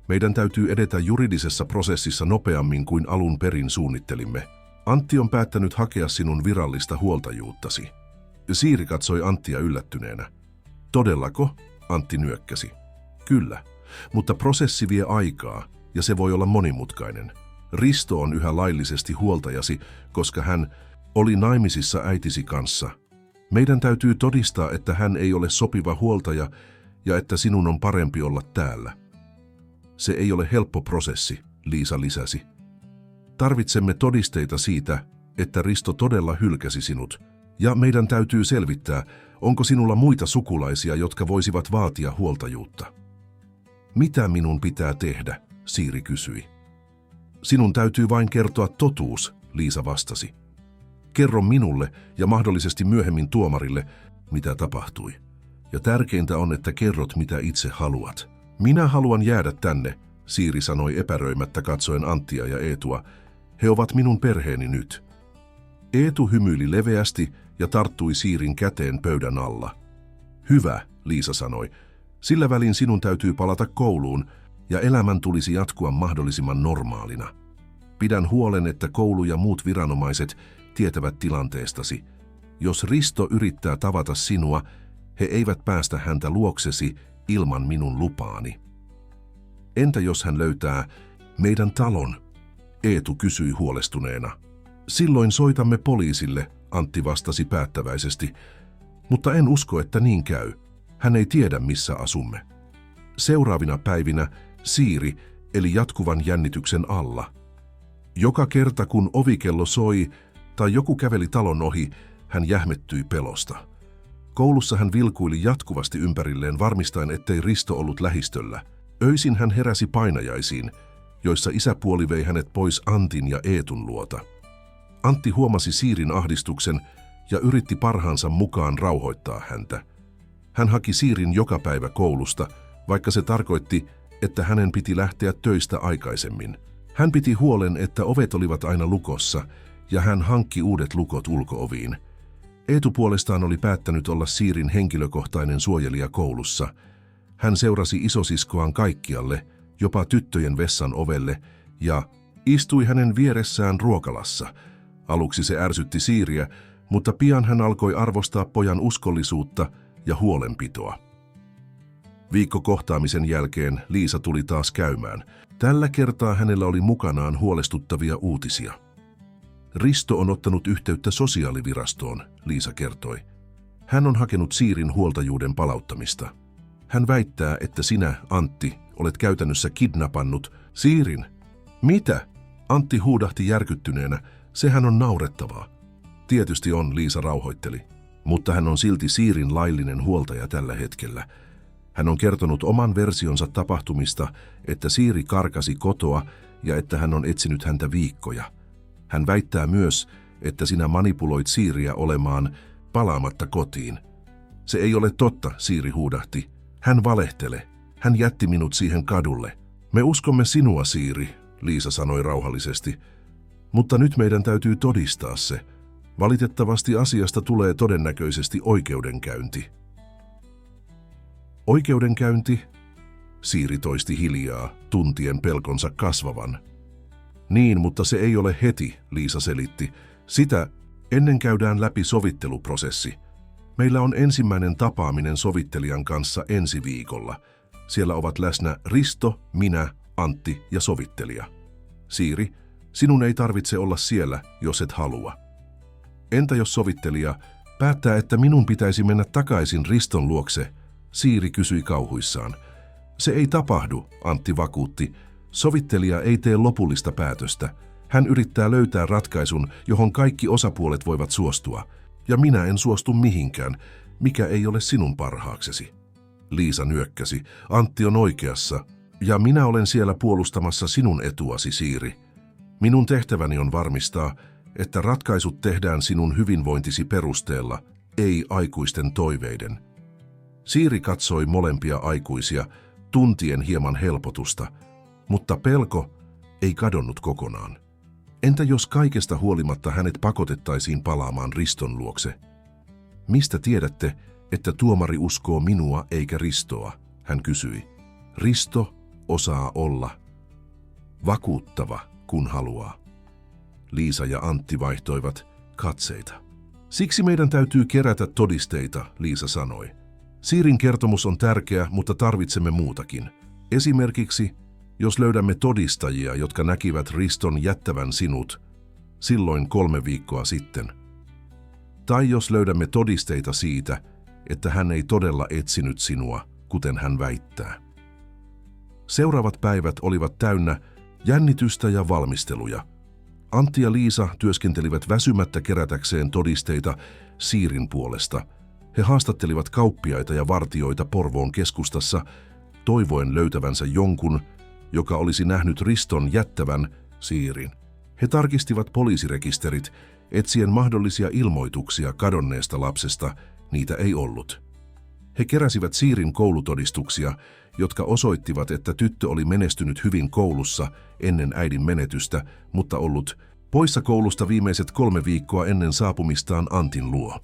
meidän täytyy edetä juridisessa prosessissa nopeammin kuin alun perin suunnittelimme. Antti on päättänyt hakea sinun virallista huoltajuuttasi. Siiri katsoi Anttia yllättyneenä. Todellako? Antti nyökkäsi. Kyllä, mutta prosessi vie aikaa ja se voi olla monimutkainen. Risto on yhä laillisesti huoltajasi, koska hän oli naimisissa äitisi kanssa. Meidän täytyy todistaa, että hän ei ole sopiva huoltaja ja että sinun on parempi olla täällä. Se ei ole helppo prosessi, Liisa lisäsi. Tarvitsemme todisteita siitä, että Risto todella hylkäsi sinut, ja meidän täytyy selvittää, onko sinulla muita sukulaisia, jotka voisivat vaatia huoltajuutta. Mitä minun pitää tehdä? Siiri kysyi. Sinun täytyy vain kertoa totuus, Liisa vastasi. Kerro minulle ja mahdollisesti myöhemmin tuomarille, mitä tapahtui. Ja tärkeintä on, että kerrot, mitä itse haluat. Minä haluan jäädä tänne, Siiri sanoi epäröimättä katsoen Anttia ja Eetua. He ovat minun perheeni nyt. Eetu hymyili leveästi ja tarttui Siirin käteen pöydän alla. Hyvä, Liisa sanoi. Sillä välin sinun täytyy palata kouluun ja elämän tulisi jatkua mahdollisimman normaalina. Pidän huolen, että koulu ja muut viranomaiset tietävät tilanteestasi. Jos Risto yrittää tavata sinua, he eivät päästä häntä luoksesi ilman minun lupaani. Entä jos hän löytää meidän talon? Eetu kysyi huolestuneena. Silloin soitamme poliisille, Antti vastasi päättäväisesti. Mutta en usko, että niin käy. Hän ei tiedä, missä asumme. Seuraavina päivinä Siiri eli jatkuvan jännityksen alla. Joka kerta, kun ovikello soi tai joku käveli talon ohi, hän jähmettyi pelosta. Koulussa hän vilkuili jatkuvasti ympärilleen varmistaen, ettei Risto ollut lähistöllä. Öisin hän heräsi painajaisiin, joissa isäpuoli vei hänet pois Antin ja Eetun luota. Antti huomasi Siirin ahdistuksen ja yritti parhaansa mukaan rauhoittaa häntä. Hän haki Siirin joka päivä koulusta, vaikka se tarkoitti, että hänen piti lähteä töistä aikaisemmin. Hän piti huolen, että ovet olivat aina lukossa, ja hän hankki uudet lukot ulko-oviin. Eetu puolestaan oli päättänyt olla Siirin henkilökohtainen suojelija koulussa. Hän seurasi isosiskoaan kaikkialle, jopa tyttöjen vessan ovelle, ja istui hänen vieressään ruokalassa. Aluksi se ärsytti Siiriä, mutta pian hän alkoi arvostaa pojan uskollisuutta ja huolenpitoa. Viikkokohtaamisen jälkeen Liisa tuli taas käymään. Tällä kertaa hänellä oli mukanaan huolestuttavia uutisia. Risto on ottanut yhteyttä sosiaalivirastoon, Liisa kertoi. Hän on hakenut Siirin huoltajuuden palauttamista. Hän väittää, että sinä, Antti, olet käytännössä kidnappannut Siirin. Mitä? Antti huudahti järkyttyneenä. Sehän on naurettavaa. Tietysti on, Liisa rauhoitteli. Mutta hän on silti Siirin laillinen huoltaja tällä hetkellä. Hän on kertonut oman versionsa tapahtumista, että Siiri karkasi kotoa ja että hän on etsinyt häntä viikkoja. Hän väittää myös, että sinä manipuloit Siiriä olemaan palaamatta kotiin. Se ei ole totta, Siiri huudahti. Hän valehtelee. Hän jätti minut siihen kadulle. Me uskomme sinua, Siiri, Liisa sanoi rauhallisesti. Mutta nyt meidän täytyy todistaa se. Valitettavasti asiasta tulee todennäköisesti oikeudenkäynti. Oikeudenkäynti? Siiri toisti hiljaa, tuntien pelkonsa kasvavan. Niin, mutta se ei ole heti, Liisa selitti. Sitä ennen käydään läpi sovitteluprosessi. Meillä on ensimmäinen tapaaminen sovittelijan kanssa ensi viikolla. Siellä ovat läsnä Risto, minä, Antti ja sovittelija. Siiri, sinun ei tarvitse olla siellä, jos et halua. Entä jos sovittelija päättää, että minun pitäisi mennä takaisin Riston luokse? Siiri kysyi kauhuissaan. Se ei tapahdu, Antti vakuutti. Sovittelija ei tee lopullista päätöstä. Hän yrittää löytää ratkaisun, johon kaikki osapuolet voivat suostua. Ja minä en suostu mihinkään, mikä ei ole sinun parhaaksesi. Liisa nyökkäsi. Antti on oikeassa. Ja minä olen siellä puolustamassa sinun etuasi, Siiri. Minun tehtäväni on varmistaa, että ratkaisut tehdään sinun hyvinvointisi perusteella, ei aikuisten toiveiden. Siiri katsoi molempia aikuisia, tuntien hieman helpotusta, mutta pelko ei kadonnut kokonaan. Entä jos kaikesta huolimatta hänet pakotettaisiin palaamaan Riston luokse? Mistä tiedätte, että tuomari uskoo minua eikä Ristoa? Hän kysyi. Risto osaa olla vakuuttava, kun haluaa. Liisa ja Antti vaihtoivat katseita. Siksi meidän täytyy kerätä todisteita, Liisa sanoi. Siirin kertomus on tärkeä, mutta tarvitsemme muutakin. Esimerkiksi, jos löydämme todistajia, jotka näkivät Riston jättävän sinut silloin 3 viikkoa sitten. Tai jos löydämme todisteita siitä, että hän ei todella etsinyt sinua, kuten hän väittää. Seuraavat päivät olivat täynnä jännitystä ja valmisteluja. Antti ja Liisa työskentelivät väsymättä kerätäkseen todisteita Siirin puolesta. He haastattelivat kauppiaita ja vartijoita Porvoon keskustassa, toivoen löytävänsä jonkun, joka olisi nähnyt Riston jättävän Siirin. He tarkistivat poliisirekisterit etsien mahdollisia ilmoituksia kadonneesta lapsesta. Niitä ei ollut. He keräsivät Siirin koulutodistuksia, jotka osoittivat, että tyttö oli menestynyt hyvin koulussa ennen äidin menetystä, mutta ollut poissa koulusta viimeiset 3 viikkoa ennen saapumistaan Antin luo.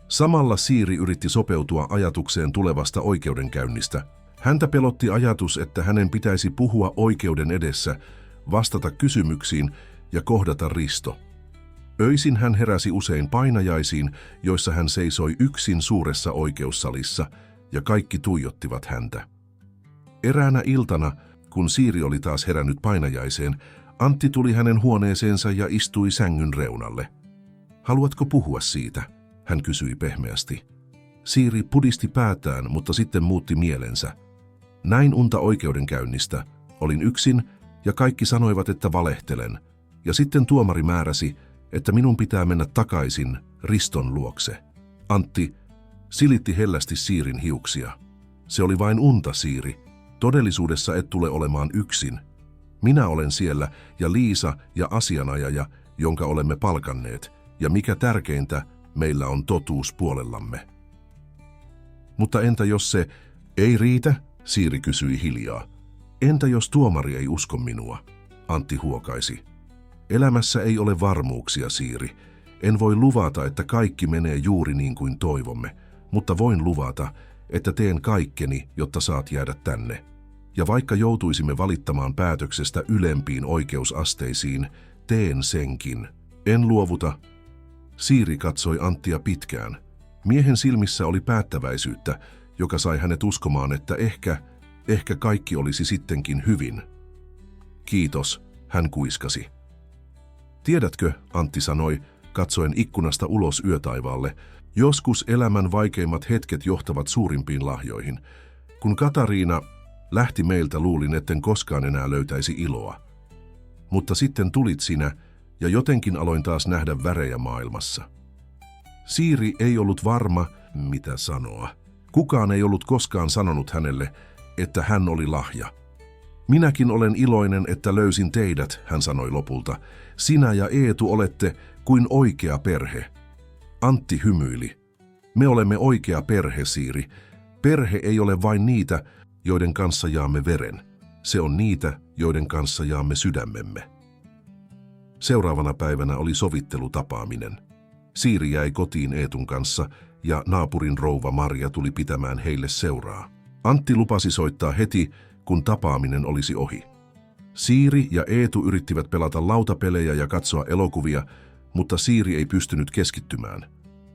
Samalla Siiri yritti sopeutua ajatukseen tulevasta oikeudenkäynnistä. Häntä pelotti ajatus, että hänen pitäisi puhua oikeuden edessä, vastata kysymyksiin ja kohdata Risto. Öisin hän heräsi usein painajaisiin, joissa hän seisoi yksin suuressa oikeussalissa, ja kaikki tuijottivat häntä. Eräänä iltana, kun Siiri oli taas herännyt painajaiseen, Antti tuli hänen huoneeseensa ja istui sängyn reunalle. "Haluatko puhua siitä?" hän kysyi pehmeästi. Siiri pudisti päätään, mutta sitten muutti mielensä. "Näin unta oikeudenkäynnistä. Olin yksin, ja kaikki sanoivat, että valehtelen. Ja sitten tuomari määräsi, että minun pitää mennä takaisin Riston luokse." Antti silitti hellästi Siirin hiuksia. "Se oli vain unta, Siiri. Todellisuudessa et tule olemaan yksin. Minä olen siellä ja Liisa ja asianajaja, jonka olemme palkanneet, ja mikä tärkeintä, meillä on totuus puolellamme." "Mutta entä jos se ei riitä?" Siiri kysyi hiljaa. "Entä jos tuomari ei usko minua?" Antti huokaisi. "Elämässä ei ole varmuuksia, Siiri. En voi luvata, että kaikki menee juuri niin kuin toivomme, mutta voin luvata, että teen kaikkeni, jotta saat jäädä tänne. Ja vaikka joutuisimme valittamaan päätöksestä ylempiin oikeusasteisiin, teen senkin. En luovuta." Siiri katsoi Anttia pitkään. Miehen silmissä oli päättäväisyyttä, joka sai hänet uskomaan, että ehkä kaikki olisi sittenkin hyvin. "Kiitos", hän kuiskasi. "Tiedätkö", Antti sanoi, katsoen ikkunasta ulos yötaivaalle, "joskus elämän vaikeimmat hetket johtavat suurimpiin lahjoihin. Kun Katariina lähti meiltä, luulin, etten koskaan enää löytäisi iloa. Mutta sitten tulit sinä, ja jotenkin aloin taas nähdä värejä maailmassa." Siiri ei ollut varma, mitä sanoa. Kukaan ei ollut koskaan sanonut hänelle, että hän oli lahja. "Minäkin olen iloinen, että löysin teidät", hän sanoi lopulta. "Sinä ja Eetu olette kuin oikea perhe." Antti hymyili. "Me olemme oikea perhe, Siiri. Perhe ei ole vain niitä, joiden kanssa jaamme veren. Se on niitä, joiden kanssa jaamme sydämemme." Seuraavana päivänä oli sovittelutapaaminen. Siiri jäi kotiin Eetun kanssa ja naapurin rouva Marja tuli pitämään heille seuraa. Antti lupasi soittaa heti, kun tapaaminen olisi ohi. Siiri ja Eetu yrittivät pelata lautapelejä ja katsoa elokuvia, mutta Siiri ei pystynyt keskittymään.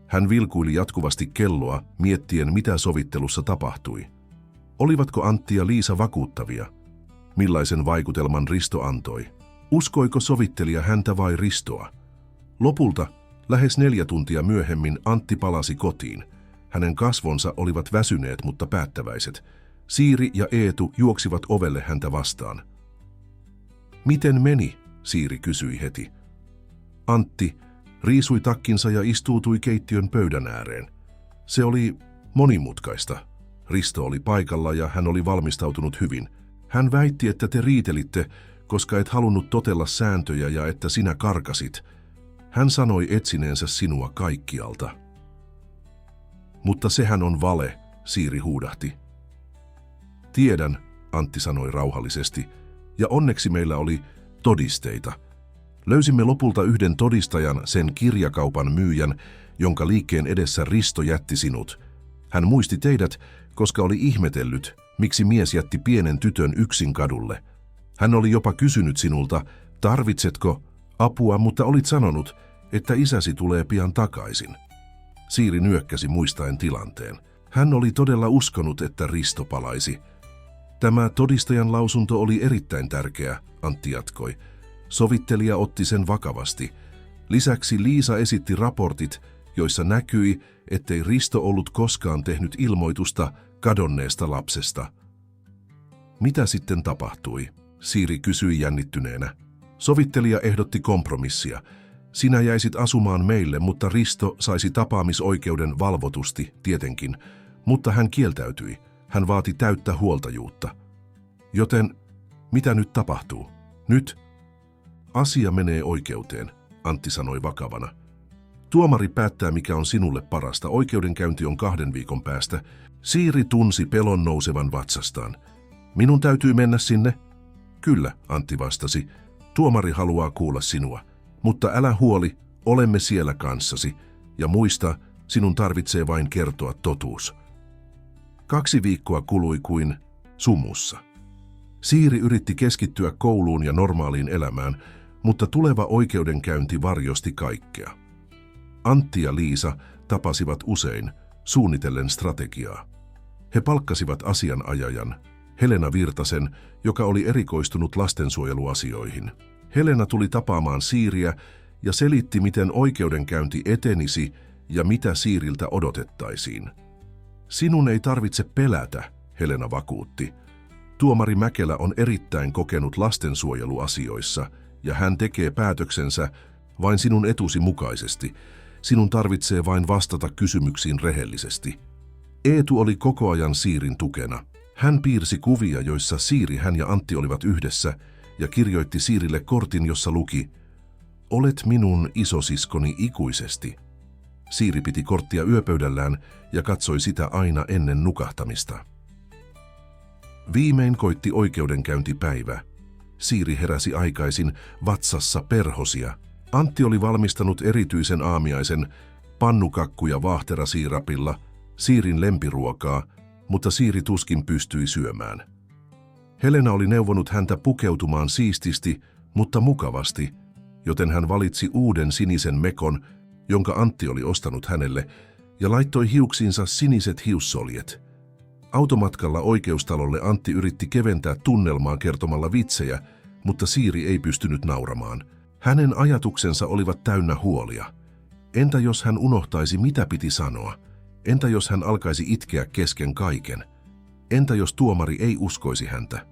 Hän vilkuili jatkuvasti kelloa, miettien mitä sovittelussa tapahtui. Olivatko Antti ja Liisa vakuuttavia? Millaisen vaikutelman Risto antoi? Uskoiko sovittelija häntä vai Ristoa? Lopulta, lähes 4 tuntia myöhemmin, Antti palasi kotiin. Hänen kasvonsa olivat väsyneet, mutta päättäväiset. Siiri ja Eetu juoksivat ovelle häntä vastaan. "Miten meni?" Siiri kysyi heti. Antti riisui takkinsa ja istuutui keittiön pöydän ääreen. "Se oli monimutkaista. Risto oli paikalla ja hän oli valmistautunut hyvin. Hän väitti, että te riitelitte, koska et halunnut totella sääntöjä ja että sinä karkasit. Hän sanoi etsineensä sinua kaikkialta." "Mutta sehän on vale", Siiri huudahti. "Tiedän", Antti sanoi rauhallisesti, "ja onneksi meillä oli todisteita. Löysimme lopulta yhden todistajan, sen kirjakaupan myyjän, jonka liikkeen edessä Risto jätti sinut. Hän muisti teidät, koska oli ihmetellyt, miksi mies jätti pienen tytön yksin kadulle. Hän oli jopa kysynyt sinulta, tarvitsetko apua, mutta olit sanonut, että isäsi tulee pian takaisin." Siiri nyökkäsi muistaen tilanteen. Hän oli todella uskonut, että Risto palaisi. "Tämä todistajan lausunto oli erittäin tärkeä", Antti jatkoi. "Sovittelija otti sen vakavasti. Lisäksi Liisa esitti raportit, joissa näkyi, ettei Risto ollut koskaan tehnyt ilmoitusta kadonneesta lapsesta." "Mitä sitten tapahtui?" Siiri kysyi jännittyneenä. "Sovittelija ehdotti kompromissia. Sinä jäisit asumaan meille, mutta Risto saisi tapaamisoikeuden valvotusti, tietenkin. Mutta hän kieltäytyi. Hän vaati täyttä huoltajuutta. Joten mitä nyt tapahtuu? Nyt asia menee oikeuteen." Antti sanoi vakavana. Tuomari päättää, mikä on sinulle parasta. Oikeudenkäynti on 2 viikon päästä. Siiri tunsi pelon nousevan vatsastaan. Minun täytyy mennä sinne? Kyllä, Antti vastasi. Tuomari haluaa kuulla sinua. Mutta älä huoli, olemme siellä kanssasi. Ja muista, sinun tarvitsee vain kertoa totuus. 2 viikkoa kului kuin sumussa. Siiri yritti keskittyä kouluun ja normaaliin elämään, mutta tuleva oikeudenkäynti varjosti kaikkea. Antti ja Liisa tapasivat usein, suunnitellen strategiaa. He palkkasivat asianajajan, Helena Virtasen, joka oli erikoistunut lastensuojeluasioihin. Helena tuli tapaamaan Siiriä ja selitti, miten oikeudenkäynti etenisi ja mitä Siiriltä odotettaisiin. Sinun ei tarvitse pelätä, Helena vakuutti. Tuomari Mäkelä on erittäin kokenut lastensuojeluasioissa ja hän tekee päätöksensä vain sinun etusi mukaisesti. Sinun tarvitsee vain vastata kysymyksiin rehellisesti. Eetu oli koko ajan Siirin tukena. Hän piirsi kuvia, joissa Siiri, hän ja Antti olivat yhdessä ja kirjoitti Siirille kortin, jossa luki: "Olet minun isosiskoni ikuisesti." Siiri piti korttia yöpöydällään ja katsoi sitä aina ennen nukahtamista. Viimein koitti oikeudenkäyntipäivä. Siiri heräsi aikaisin, vatsassa perhosia. Antti oli valmistanut erityisen aamiaisen, pannukakkuja vaahterasiirapilla, Siirin lempiruokaa, mutta Siiri tuskin pystyi syömään. Helena oli neuvonut häntä pukeutumaan siististi, mutta mukavasti, joten hän valitsi uuden sinisen mekon, jonka Antti oli ostanut hänelle, ja laittoi hiuksiinsa siniset hiussoljet. Automatkalla oikeustalolle Antti yritti keventää tunnelmaa kertomalla vitsejä, mutta Siiri ei pystynyt nauramaan. Hänen ajatuksensa olivat täynnä huolia. Entä jos hän unohtaisi, mitä piti sanoa? Entä jos hän alkaisi itkeä kesken kaiken? Entä jos tuomari ei uskoisi häntä?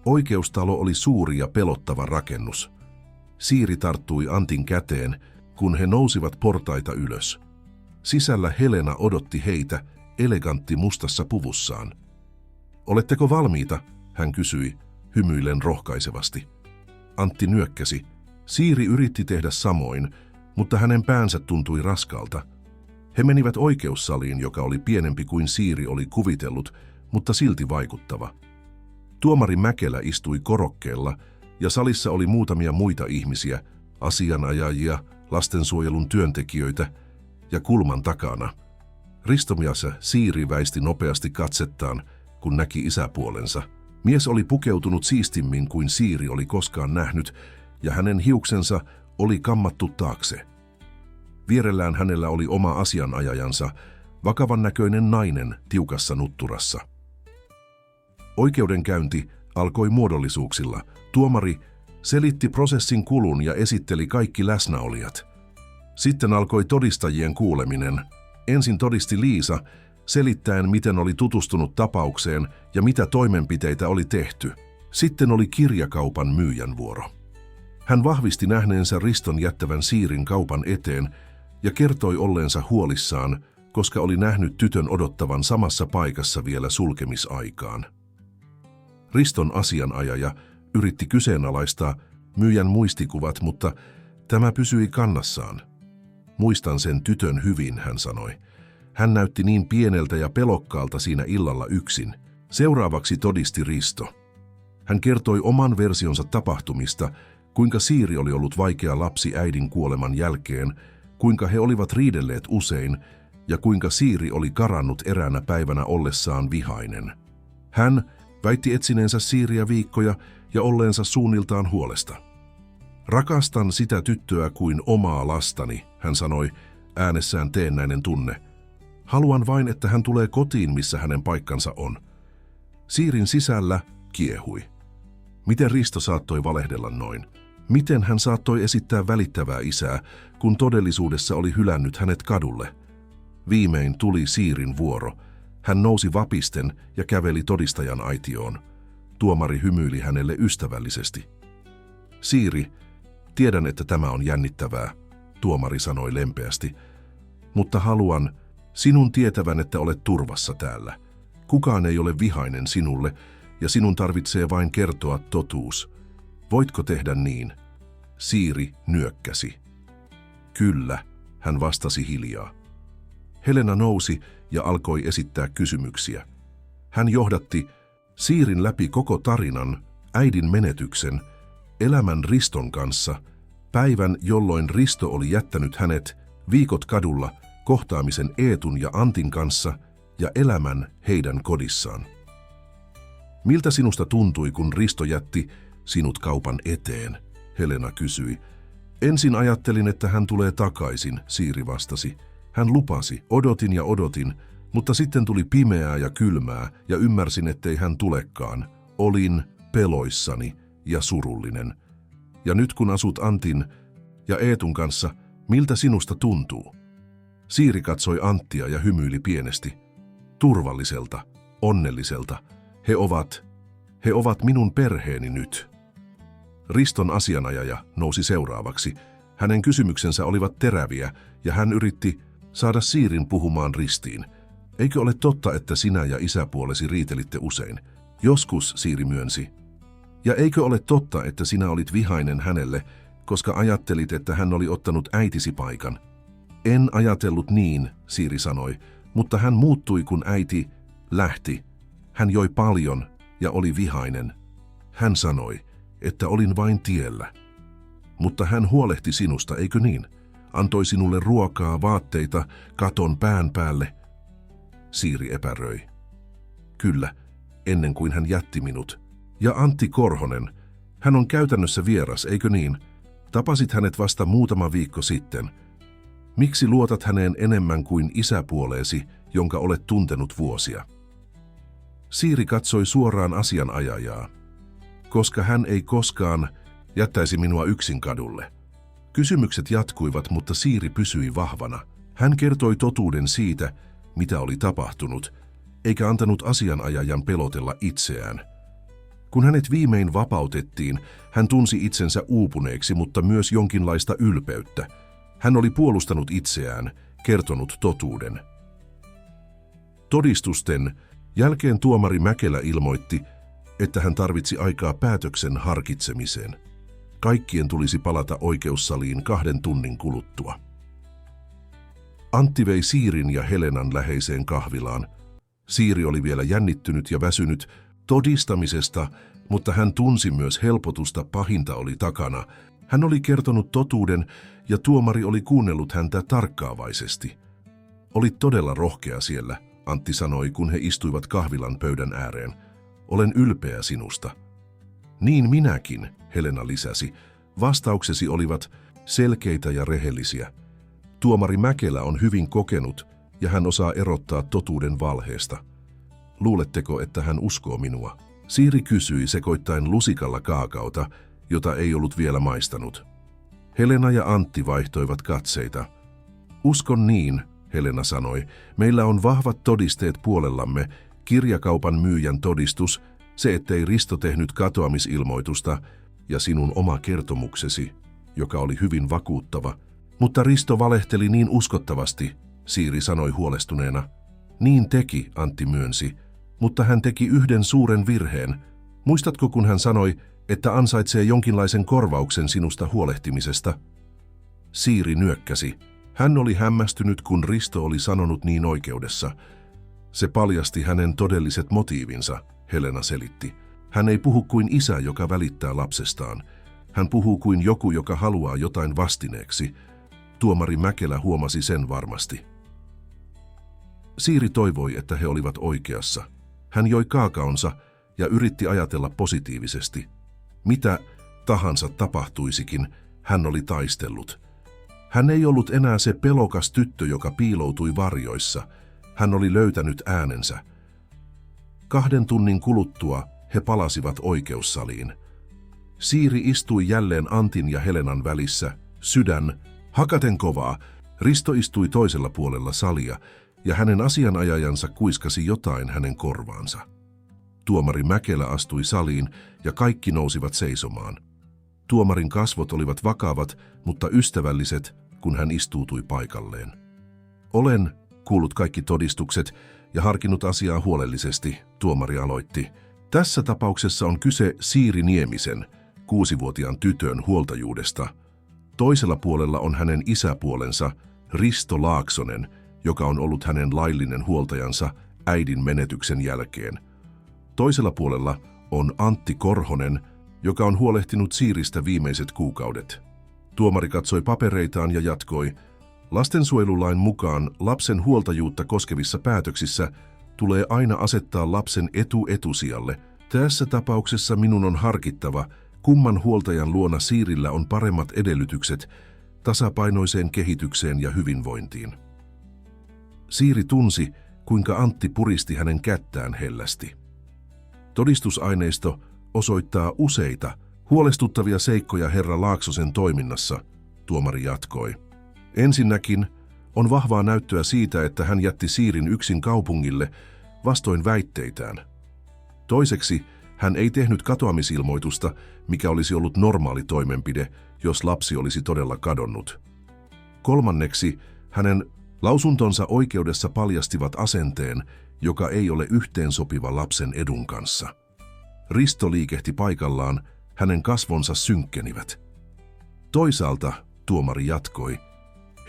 Oikeustalo oli suuri ja pelottava rakennus. Siiri tarttui Antin käteen, kun he nousivat portaita ylös. Sisällä Helena odotti heitä, elegantti mustassa puvussaan. "Oletteko valmiita?" hän kysyi, hymyillen rohkaisevasti. Antti nyökkäsi. Siiri yritti tehdä samoin, mutta hänen päänsä tuntui raskalta. He menivät oikeussaliin, joka oli pienempi kuin Siiri oli kuvitellut, mutta silti vaikuttava. Tuomari Mäkelä istui korokkeella ja salissa oli muutamia muita ihmisiä, asianajajia, lastensuojelun työntekijöitä ja kulman takana. Ristomiassa Siiri väisti nopeasti katsettaan, kun näki isäpuolensa. Mies oli pukeutunut siistimmin kuin Siiri oli koskaan nähnyt, ja hänen hiuksensa oli kammattu taakse. Vierellään hänellä oli oma asianajajansa, vakavan näköinen nainen tiukassa nutturassa. Oikeudenkäynti alkoi muodollisuuksilla. Tuomari selitti prosessin kulun ja esitteli kaikki läsnäolijat. Sitten alkoi todistajien kuuleminen. Ensin todisti Liisa, selittäen, miten oli tutustunut tapaukseen ja mitä toimenpiteitä oli tehty. Sitten oli kirjakaupan myyjän vuoro. Hän vahvisti nähneensä Riston jättävän Siirin kaupan eteen ja kertoi olleensa huolissaan, koska oli nähnyt tytön odottavan samassa paikassa vielä sulkemisaikaan. Riston asianajaja yritti kyseenalaistaa myyjän muistikuvat, mutta tämä pysyi kannassaan. "Muistan sen tytön hyvin", hän sanoi. "Hän näytti niin pieneltä ja pelokkaalta siinä illalla yksin." Seuraavaksi todisti Risto. Hän kertoi oman versionsa tapahtumista, kuinka Siiri oli ollut vaikea lapsi äidin kuoleman jälkeen, kuinka he olivat riidelleet usein ja kuinka Siiri oli karannut eräänä päivänä ollessaan vihainen. Hän väitti etsineensä Siiriä viikkoja ja olleensa suunniltaan huolesta. "Rakastan sitä tyttöä kuin omaa lastani", hän sanoi, äänessään teennäinen tunne. "Haluan vain, että hän tulee kotiin, missä hänen paikkansa on." Siirin sisällä kiehui. Miten Risto saattoi valehdella noin? Miten hän saattoi esittää välittävää isää, kun todellisuudessa oli hylännyt hänet kadulle? Viimein tuli Siirin vuoro. Hän nousi vapisten ja käveli todistajan aitioon. Tuomari hymyili hänelle ystävällisesti. "Siiri, tiedän, että tämä on jännittävää", tuomari sanoi lempeästi, "mutta haluan sinun tietävän, että olet turvassa täällä. Kukaan ei ole vihainen sinulle ja sinun tarvitsee vain kertoa totuus. Voitko tehdä niin?" Siiri nyökkäsi. Kyllä, hän vastasi hiljaa. Helena nousi ja alkoi esittää kysymyksiä. Hän johdatti Siirin läpi koko tarinan, äidin menetyksen, elämän Riston kanssa, päivän, jolloin Risto oli jättänyt hänet, viikot kadulla, kohtaamisen Eetun ja Antin kanssa ja elämän heidän kodissaan. Miltä sinusta tuntui, kun Risto jätti sinut kaupan eteen? Helena kysyi. Ensin ajattelin, että hän tulee takaisin, Siiri vastasi. Hän lupasi, odotin, mutta sitten tuli pimeää ja kylmää ja ymmärsin, ettei hän tulekaan. Olin peloissani ja surullinen. Ja nyt kun asut Antin ja Eetun kanssa, miltä sinusta tuntuu? Siiri katsoi Anttia ja hymyili pienesti. Turvalliselta, onnelliselta. He ovat minun perheeni nyt. Riston asianajaja nousi seuraavaksi. Hänen kysymyksensä olivat teräviä ja hän yritti saada Siirin puhumaan ristiin. Eikö ole totta, että sinä ja isäpuolesi riitelitte usein? Joskus, Siiri myönsi. Ja eikö ole totta, että sinä olit vihainen hänelle, koska ajattelit, että hän oli ottanut äitisi paikan? En ajatellut niin, Siiri sanoi, mutta hän muuttui, kun äiti lähti. Hän joi paljon ja oli vihainen. Hän sanoi, että olin vain tiellä. Mutta hän huolehti sinusta, eikö niin? Antoi sinulle ruokaa, vaatteita, katon pään päälle. Siiri epäröi. Kyllä, ennen kuin hän jätti minut. Ja Antti Korhonen, hän on käytännössä vieras, eikö niin? Tapasit hänet vasta muutama viikko sitten. Miksi luotat häneen enemmän kuin isäpuoleesi, jonka olet tuntenut vuosia? Siiri katsoi suoraan asianajajaa. Koska hän ei koskaan jättäisi minua yksin kadulle. Kysymykset jatkuivat, mutta Siiri pysyi vahvana. Hän kertoi totuuden siitä, mitä oli tapahtunut, eikä antanut asianajajan pelotella itseään. Kun hänet viimein vapautettiin, hän tunsi itsensä uupuneeksi, mutta myös jonkinlaista ylpeyttä. Hän oli puolustanut itseään, kertonut totuuden. Todistusten jälkeen tuomari Mäkelä ilmoitti, että hän tarvitsi aikaa päätöksen harkitsemiseen. Kaikkien tulisi palata oikeussaliin 2 tunnin kuluttua. Antti vei Siirin ja Helenan läheiseen kahvilaan. Siiri oli vielä jännittynyt ja väsynyt todistamisesta, mutta hän tunsi myös helpotusta, pahinta oli takana. Hän oli kertonut totuuden ja tuomari oli kuunnellut häntä tarkkaavaisesti. Olit todella rohkea siellä, Antti sanoi, kun he istuivat kahvilan pöydän ääreen. Olen ylpeä sinusta. Niin minäkin, Helena lisäsi. Vastauksesi olivat selkeitä ja rehellisiä. Tuomari Mäkelä on hyvin kokenut ja hän osaa erottaa totuuden valheesta. Luuletteko, että hän uskoo minua? Siiri kysyi sekoittain lusikalla kaakaota, jota ei ollut vielä maistanut. Helena ja Antti vaihtoivat katseita. Uskon niin, Helena sanoi. Meillä on vahvat todisteet puolellamme, kirjakaupan myyjän todistus, se ettei Risto tehnyt katoamisilmoitusta ja sinun oma kertomuksesi, joka oli hyvin vakuuttava. Mutta Risto valehteli niin uskottavasti, Siiri sanoi huolestuneena. Niin teki, Antti myönsi, mutta hän teki yhden suuren virheen. Muistatko, kun hän sanoi, että ansaitsee jonkinlaisen korvauksen sinusta huolehtimisesta? Siiri nyökkäsi. Hän oli hämmästynyt, kun Risto oli sanonut niin oikeudessa. Se paljasti hänen todelliset motiivinsa, Helena selitti. Hän ei puhu kuin isä, joka välittää lapsestaan. Hän puhuu kuin joku, joka haluaa jotain vastineeksi. Tuomari Mäkelä huomasi sen varmasti. Siiri toivoi, että he olivat oikeassa. Hän joi kaakaonsa ja yritti ajatella positiivisesti. Mitä tahansa tapahtuisikin, hän oli taistellut. Hän ei ollut enää se pelokas tyttö, joka piiloutui varjoissa. Hän oli löytänyt äänensä. 2 tunnin kuluttua he palasivat oikeussaliin. Siiri istui jälleen Antin ja Helenan välissä, sydän hakaten kovaa. Risto istui toisella puolella salia ja hänen asianajajansa kuiskasi jotain hänen korvaansa. Tuomari Mäkelä astui saliin ja kaikki nousivat seisomaan. Tuomarin kasvot olivat vakavat, mutta ystävälliset, kun hän istuutui paikalleen. Olen kuullut kaikki todistukset ja harkinnut asiaa huolellisesti, tuomari aloitti. Tässä tapauksessa on kyse Siiri Niemisen, 6-vuotiaan tytön huoltajuudesta. Toisella puolella on hänen isäpuolensa, Risto Laaksonen, joka on ollut hänen laillinen huoltajansa äidin menetyksen jälkeen. Toisella puolella on Antti Korhonen, joka on huolehtinut Siiristä viimeiset kuukaudet. Tuomari katsoi papereitaan ja jatkoi: lastensuojelulain mukaan lapsen huoltajuutta koskevissa päätöksissä tulee aina asettaa lapsen etu etusijalle. Tässä tapauksessa minun on harkittava, kumman huoltajan luona Siirillä on paremmat edellytykset tasapainoiseen kehitykseen ja hyvinvointiin. Siiri tunsi, kuinka Antti puristi hänen kättään hellästi. Todistusaineisto osoittaa useita huolestuttavia seikkoja herra Laaksosen toiminnassa, tuomari jatkoi. Ensinnäkin on vahvaa näyttöä siitä, että hän jätti Siirin yksin kaupungille vastoin väitteitään. Toiseksi hän ei tehnyt katoamisilmoitusta, mikä olisi ollut normaali toimenpide, jos lapsi olisi todella kadonnut. Kolmanneksi hänen lausuntonsa oikeudessa paljastivat asenteen, joka ei ole yhteensopiva lapsen edun kanssa. Risto liikehti paikallaan, hänen kasvonsa synkkenivät. Toisaalta, tuomari jatkoi,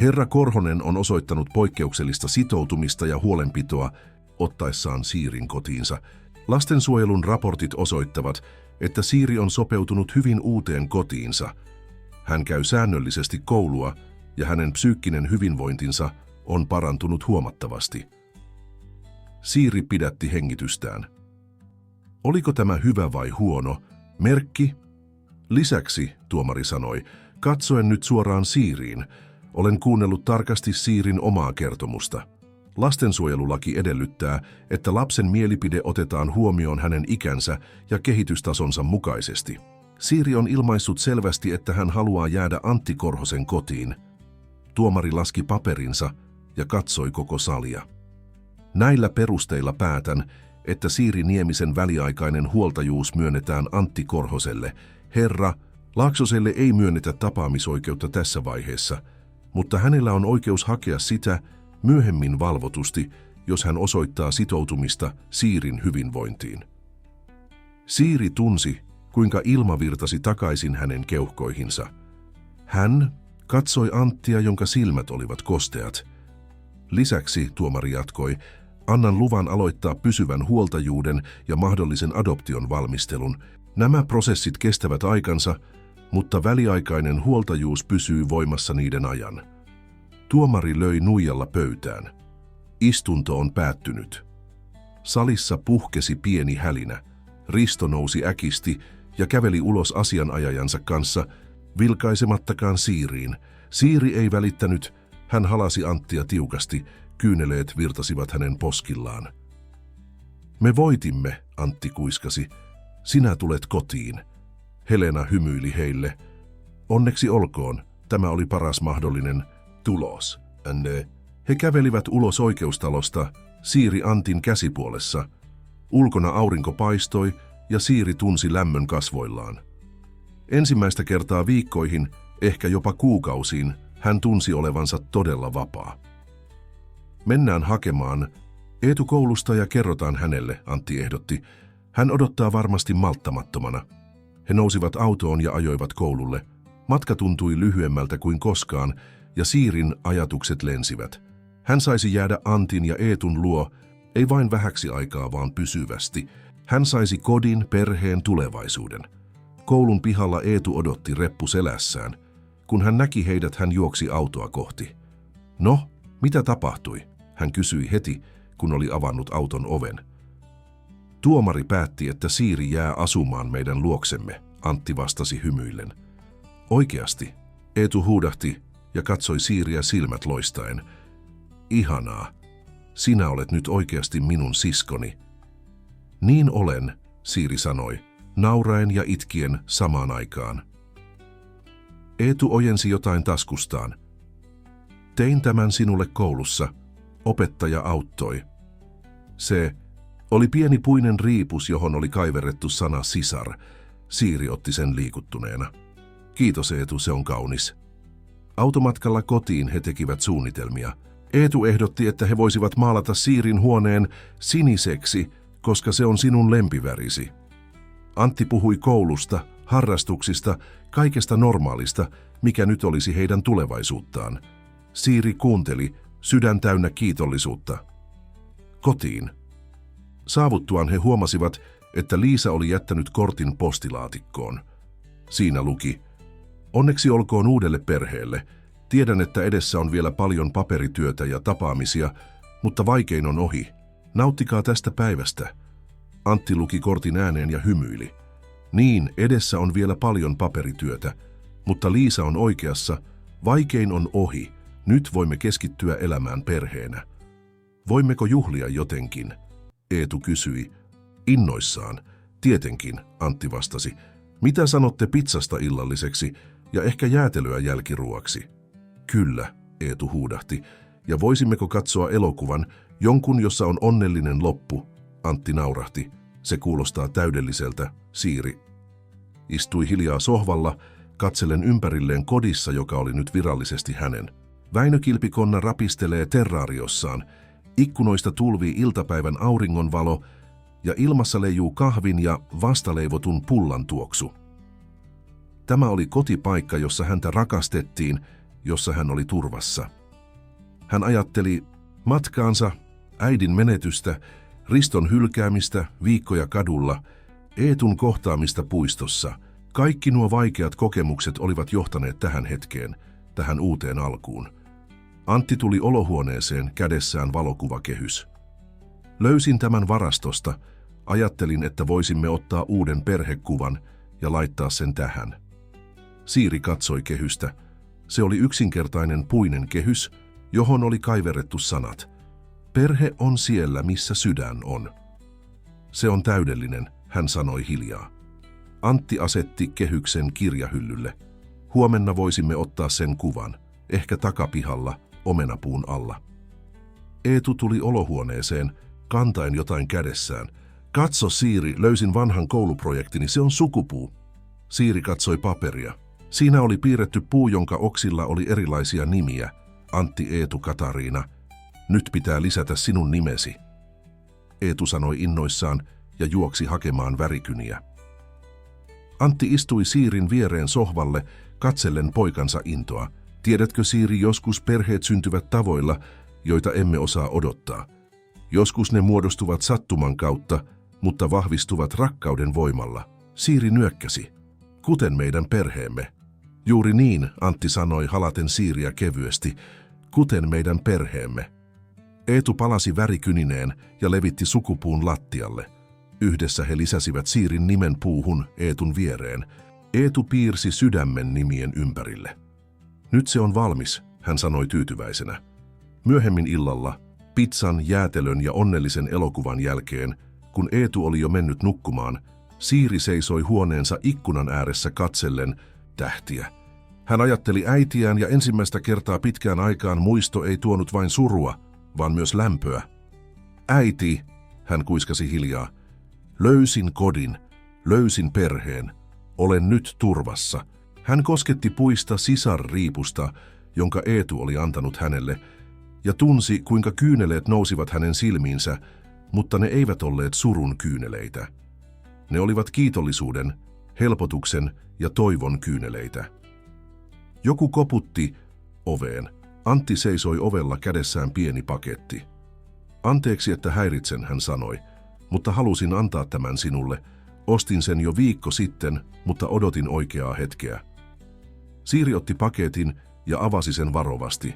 herra Korhonen on osoittanut poikkeuksellista sitoutumista ja huolenpitoa ottaessaan Siirin kotiinsa. Lastensuojelun raportit osoittavat, että Siiri on sopeutunut hyvin uuteen kotiinsa. Hän käy säännöllisesti koulua ja hänen psyykkinen hyvinvointinsa on parantunut huomattavasti. Siiri pidätti hengitystään. Oliko tämä hyvä vai huono merkki? Lisäksi, tuomari sanoi, katsoen nyt suoraan Siiriin, olen kuunnellut tarkasti Siirin omaa kertomusta. Lastensuojelulaki edellyttää, että lapsen mielipide otetaan huomioon hänen ikänsä ja kehitystasonsa mukaisesti. Siiri on ilmaissut selvästi, että hän haluaa jäädä Antti Korhosen kotiin. Tuomari laski paperinsa ja katsoi koko salia. Näillä perusteilla päätän, että Siiri Niemisen väliaikainen huoltajuus myönnetään Antti Korhoselle. Herra Laaksoselle ei myönnetä tapaamisoikeutta tässä vaiheessa, mutta hänellä on oikeus hakea sitä myöhemmin valvotusti, jos hän osoittaa sitoutumista Siirin hyvinvointiin. Siiri tunsi, kuinka ilma virtasi takaisin hänen keuhkoihinsa. Hän katsoi Anttia, jonka silmät olivat kosteat. Lisäksi, tuomari jatkoi, annan luvan aloittaa pysyvän huoltajuuden ja mahdollisen adoption valmistelun. Nämä prosessit kestävät aikansa, mutta väliaikainen huoltajuus pysyy voimassa niiden ajan. Tuomari löi nuijalla pöytään. Istunto on päättynyt. Salissa puhkesi pieni hälinä. Risto nousi äkisti ja käveli ulos asianajajansa kanssa, vilkaisemattakaan Siiriin. Siiri ei välittänyt, hän halasi Anttia tiukasti, kyyneleet virtasivat hänen poskillaan. Me voitimme, Antti kuiskasi. Sinä tulet kotiin. Helena hymyili heille. Onneksi olkoon, tämä oli paras mahdollinen tulos. He kävelivät ulos oikeustalosta, Siiri Antin käsipuolessa. Ulkona aurinko paistoi ja Siiri tunsi lämmön kasvoillaan. Ensimmäistä kertaa viikkoihin, ehkä jopa kuukausiin, hän tunsi olevansa todella vapaa. Mennään hakemaan Eetu koulusta ja kerrotaan hänelle, Antti ehdotti. Hän odottaa varmasti malttamattomana. He nousivat autoon ja ajoivat koululle. Matka tuntui lyhyemmältä kuin koskaan ja Siirin ajatukset lensivät. Hän saisi jäädä Antin ja Eetun luo, ei vain vähäksi aikaa, vaan pysyvästi. Hän saisi kodin, perheen, tulevaisuuden. Koulun pihalla Eetu odotti reppu selässään. Kun hän näki heidät, hän juoksi autoa kohti. No, mitä tapahtui? Hän kysyi heti, kun oli avannut auton oven. Tuomari päätti, että Siiri jää asumaan meidän luoksemme, Antti vastasi hymyillen. Oikeasti, Eetu huudahti ja katsoi Siiriä silmät loistaen. Ihanaa, sinä olet nyt oikeasti minun siskoni. Niin olen, Siiri sanoi, nauraen ja itkien samaan aikaan. Eetu ojensi jotain taskustaan. Tein tämän sinulle koulussa, opettaja auttoi. Se oli pieni puinen riipus, johon oli kaiverrettu sana sisar. Siiri otti sen liikuttuneena. Kiitos Eetu, se on kaunis. Automatkalla kotiin he tekivät suunnitelmia. Eetu ehdotti, että he voisivat maalata Siirin huoneen siniseksi, koska se on sinun lempivärisi. Antti puhui koulusta, harrastuksista, kaikesta normaalista, mikä nyt olisi heidän tulevaisuuttaan. Siiri kuunteli, sydän täynnä kiitollisuutta. Kotiin. Saavuttuaan he huomasivat, että Liisa oli jättänyt kortin postilaatikkoon. Siinä luki: "Onneksi olkoon uudelle perheelle. Tiedän, että edessä on vielä paljon paperityötä ja tapaamisia, mutta vaikein on ohi. Nauttikaa tästä päivästä." Antti luki kortin ääneen ja hymyili. Niin, edessä on vielä paljon paperityötä, mutta Liisa on oikeassa. Vaikein on ohi. Nyt voimme keskittyä elämään perheenä. "Voimmeko juhlia jotenkin?" Eetu kysyi. "Innoissaan." "Tietenkin", Antti vastasi. "Mitä sanotte pizzasta illalliseksi ja ehkä jäätelöä jälkiruoksi?" "Kyllä", Eetu huudahti. "Ja voisimmeko katsoa elokuvan, jonkun, jossa on onnellinen loppu?" Antti naurahti. "Se kuulostaa täydelliseltä." Siiri istui hiljaa sohvalla, katsellen ympärilleen kodissa, joka oli nyt virallisesti hänen. Väinökilpikonna rapistelee terraariossaan. Ikkunoista tulvii iltapäivän auringonvalo ja ilmassa leijuu kahvin ja vastaleivotun pullan tuoksu. Tämä oli kotipaikka, jossa häntä rakastettiin, jossa hän oli turvassa. Hän ajatteli matkaansa, äidin menetystä, Riston hylkäämistä, viikkoja kadulla, Eetun kohtaamista puistossa. Kaikki nuo vaikeat kokemukset olivat johtaneet tähän hetkeen, tähän uuteen alkuun. Antti tuli olohuoneeseen, kädessään valokuvakehys. "Löysin tämän varastosta. Ajattelin, että voisimme ottaa uuden perhekuvan ja laittaa sen tähän." Siiri katsoi kehystä. Se oli yksinkertainen puinen kehys, johon oli kaiverrettu sanat: "Perhe on siellä, missä sydän on." "Se on täydellinen", hän sanoi hiljaa. Antti asetti kehyksen kirjahyllylle. "Huomenna voisimme ottaa sen kuvan, ehkä takapihalla, omenapuun alla." Eetu tuli olohuoneeseen, kantaen jotain kädessään. "Katso, Siiri, löysin vanhan kouluprojektini, se on sukupuu." Siiri katsoi paperia. Siinä oli piirretty puu, jonka oksilla oli erilaisia nimiä. Antti, Eetu, Katariina. "Nyt pitää lisätä sinun nimesi." Eetu sanoi innoissaan ja juoksi hakemaan värikyniä. Antti istui Siirin viereen sohvalle, katsellen poikansa intoa. "Tiedätkö, Siiri, joskus perheet syntyvät tavoilla, joita emme osaa odottaa. Joskus ne muodostuvat sattuman kautta, mutta vahvistuvat rakkauden voimalla." Siiri nyökkäsi. "Kuten meidän perheemme." "Juuri niin", Antti sanoi halaten Siiriä kevyesti. "Kuten meidän perheemme." Eetu palasi värikynineen ja levitti sukupuun lattialle. Yhdessä he lisäsivät Siirin nimen puuhun Eetun viereen. Eetu piirsi sydämen nimien ympärille. "Nyt se on valmis", hän sanoi tyytyväisenä. Myöhemmin illalla, pizzan, jäätelön ja onnellisen elokuvan jälkeen, kun Eetu oli jo mennyt nukkumaan, Siiri seisoi huoneensa ikkunan ääressä katsellen tähtiä. Hän ajatteli äitiään ja ensimmäistä kertaa pitkään aikaan muisto ei tuonut vain surua, vaan myös lämpöä. "Äiti", hän kuiskasi hiljaa, "löysin kodin, löysin perheen, olen nyt turvassa." Hän kosketti puista sisarriipusta, jonka Eetu oli antanut hänelle, ja tunsi, kuinka kyyneleet nousivat hänen silmiinsä, mutta ne eivät olleet surun kyyneleitä. Ne olivat kiitollisuuden, helpotuksen ja toivon kyyneleitä. Joku koputti oveen. Antti seisoi ovella, kädessään pieni paketti. "Anteeksi, että häiritsen", hän sanoi, "mutta halusin antaa tämän sinulle. Ostin sen jo viikko sitten, mutta odotin oikeaa hetkeä." Siiri otti paketin ja avasi sen varovasti.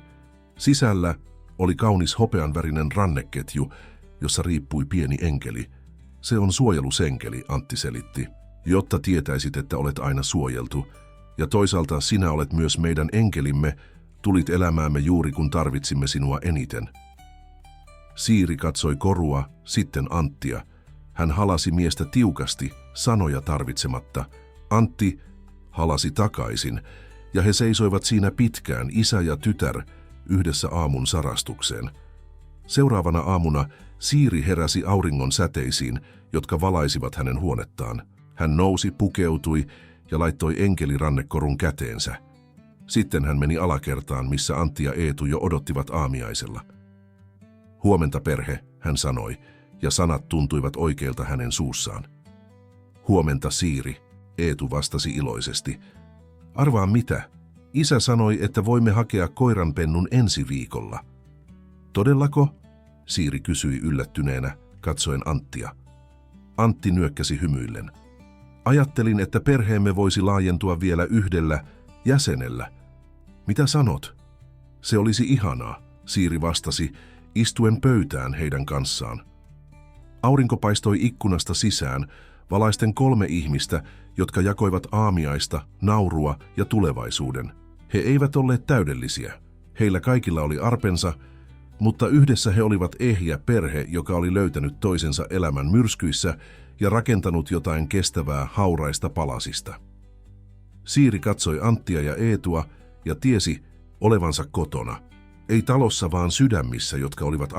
Sisällä oli kaunis hopeanvärinen ranneketju, jossa riippui pieni enkeli. "Se on suojelusenkeli", Antti selitti, "jotta tietäisit, että olet aina suojeltu. Ja toisaalta sinä olet myös meidän enkelimme, tulit elämäämme juuri kun tarvitsimme sinua eniten." Siiri katsoi korua, sitten Anttia. Hän halasi miestä tiukasti, sanoja tarvitsematta. Antti halasi takaisin, ja he seisoivat siinä pitkään, isä ja tytär, yhdessä aamun sarastukseen. Seuraavana aamuna Siiri heräsi auringon säteisiin, jotka valaisivat hänen huonettaan. Hän nousi, pukeutui ja laittoi enkelirannekorun käteensä. Sitten hän meni alakertaan, missä Antti ja Eetu jo odottivat aamiaisella. "Huomenta, perhe", hän sanoi, ja sanat tuntuivat oikeilta hänen suussaan. "Huomenta, Siiri", Eetu vastasi iloisesti. Arvaa mitä? Isä sanoi, että voimme hakea koiranpennun ensi viikolla. Todellako? Siiri kysyi yllättyneenä, katsoen Anttia. Antti nyökkäsi hymyillen. Ajattelin, että perheemme voisi laajentua vielä yhdellä jäsenellä. Mitä sanot? Se olisi ihanaa, Siiri vastasi, istuen pöytään heidän kanssaan. Aurinko paistoi ikkunasta sisään, valaisten 3 ihmistä, jotka jakoivat aamiaista, naurua ja tulevaisuuden. He eivät olleet täydellisiä. Heillä kaikilla oli arpensa, mutta yhdessä he olivat ehjä perhe, joka oli löytänyt toisensa elämän myrskyissä ja rakentanut jotain kestävää hauraista palasista. Siiri katsoi Anttia ja Eetua ja tiesi olevansa kotona. Ei talossa, vaan sydämissä, jotka olivat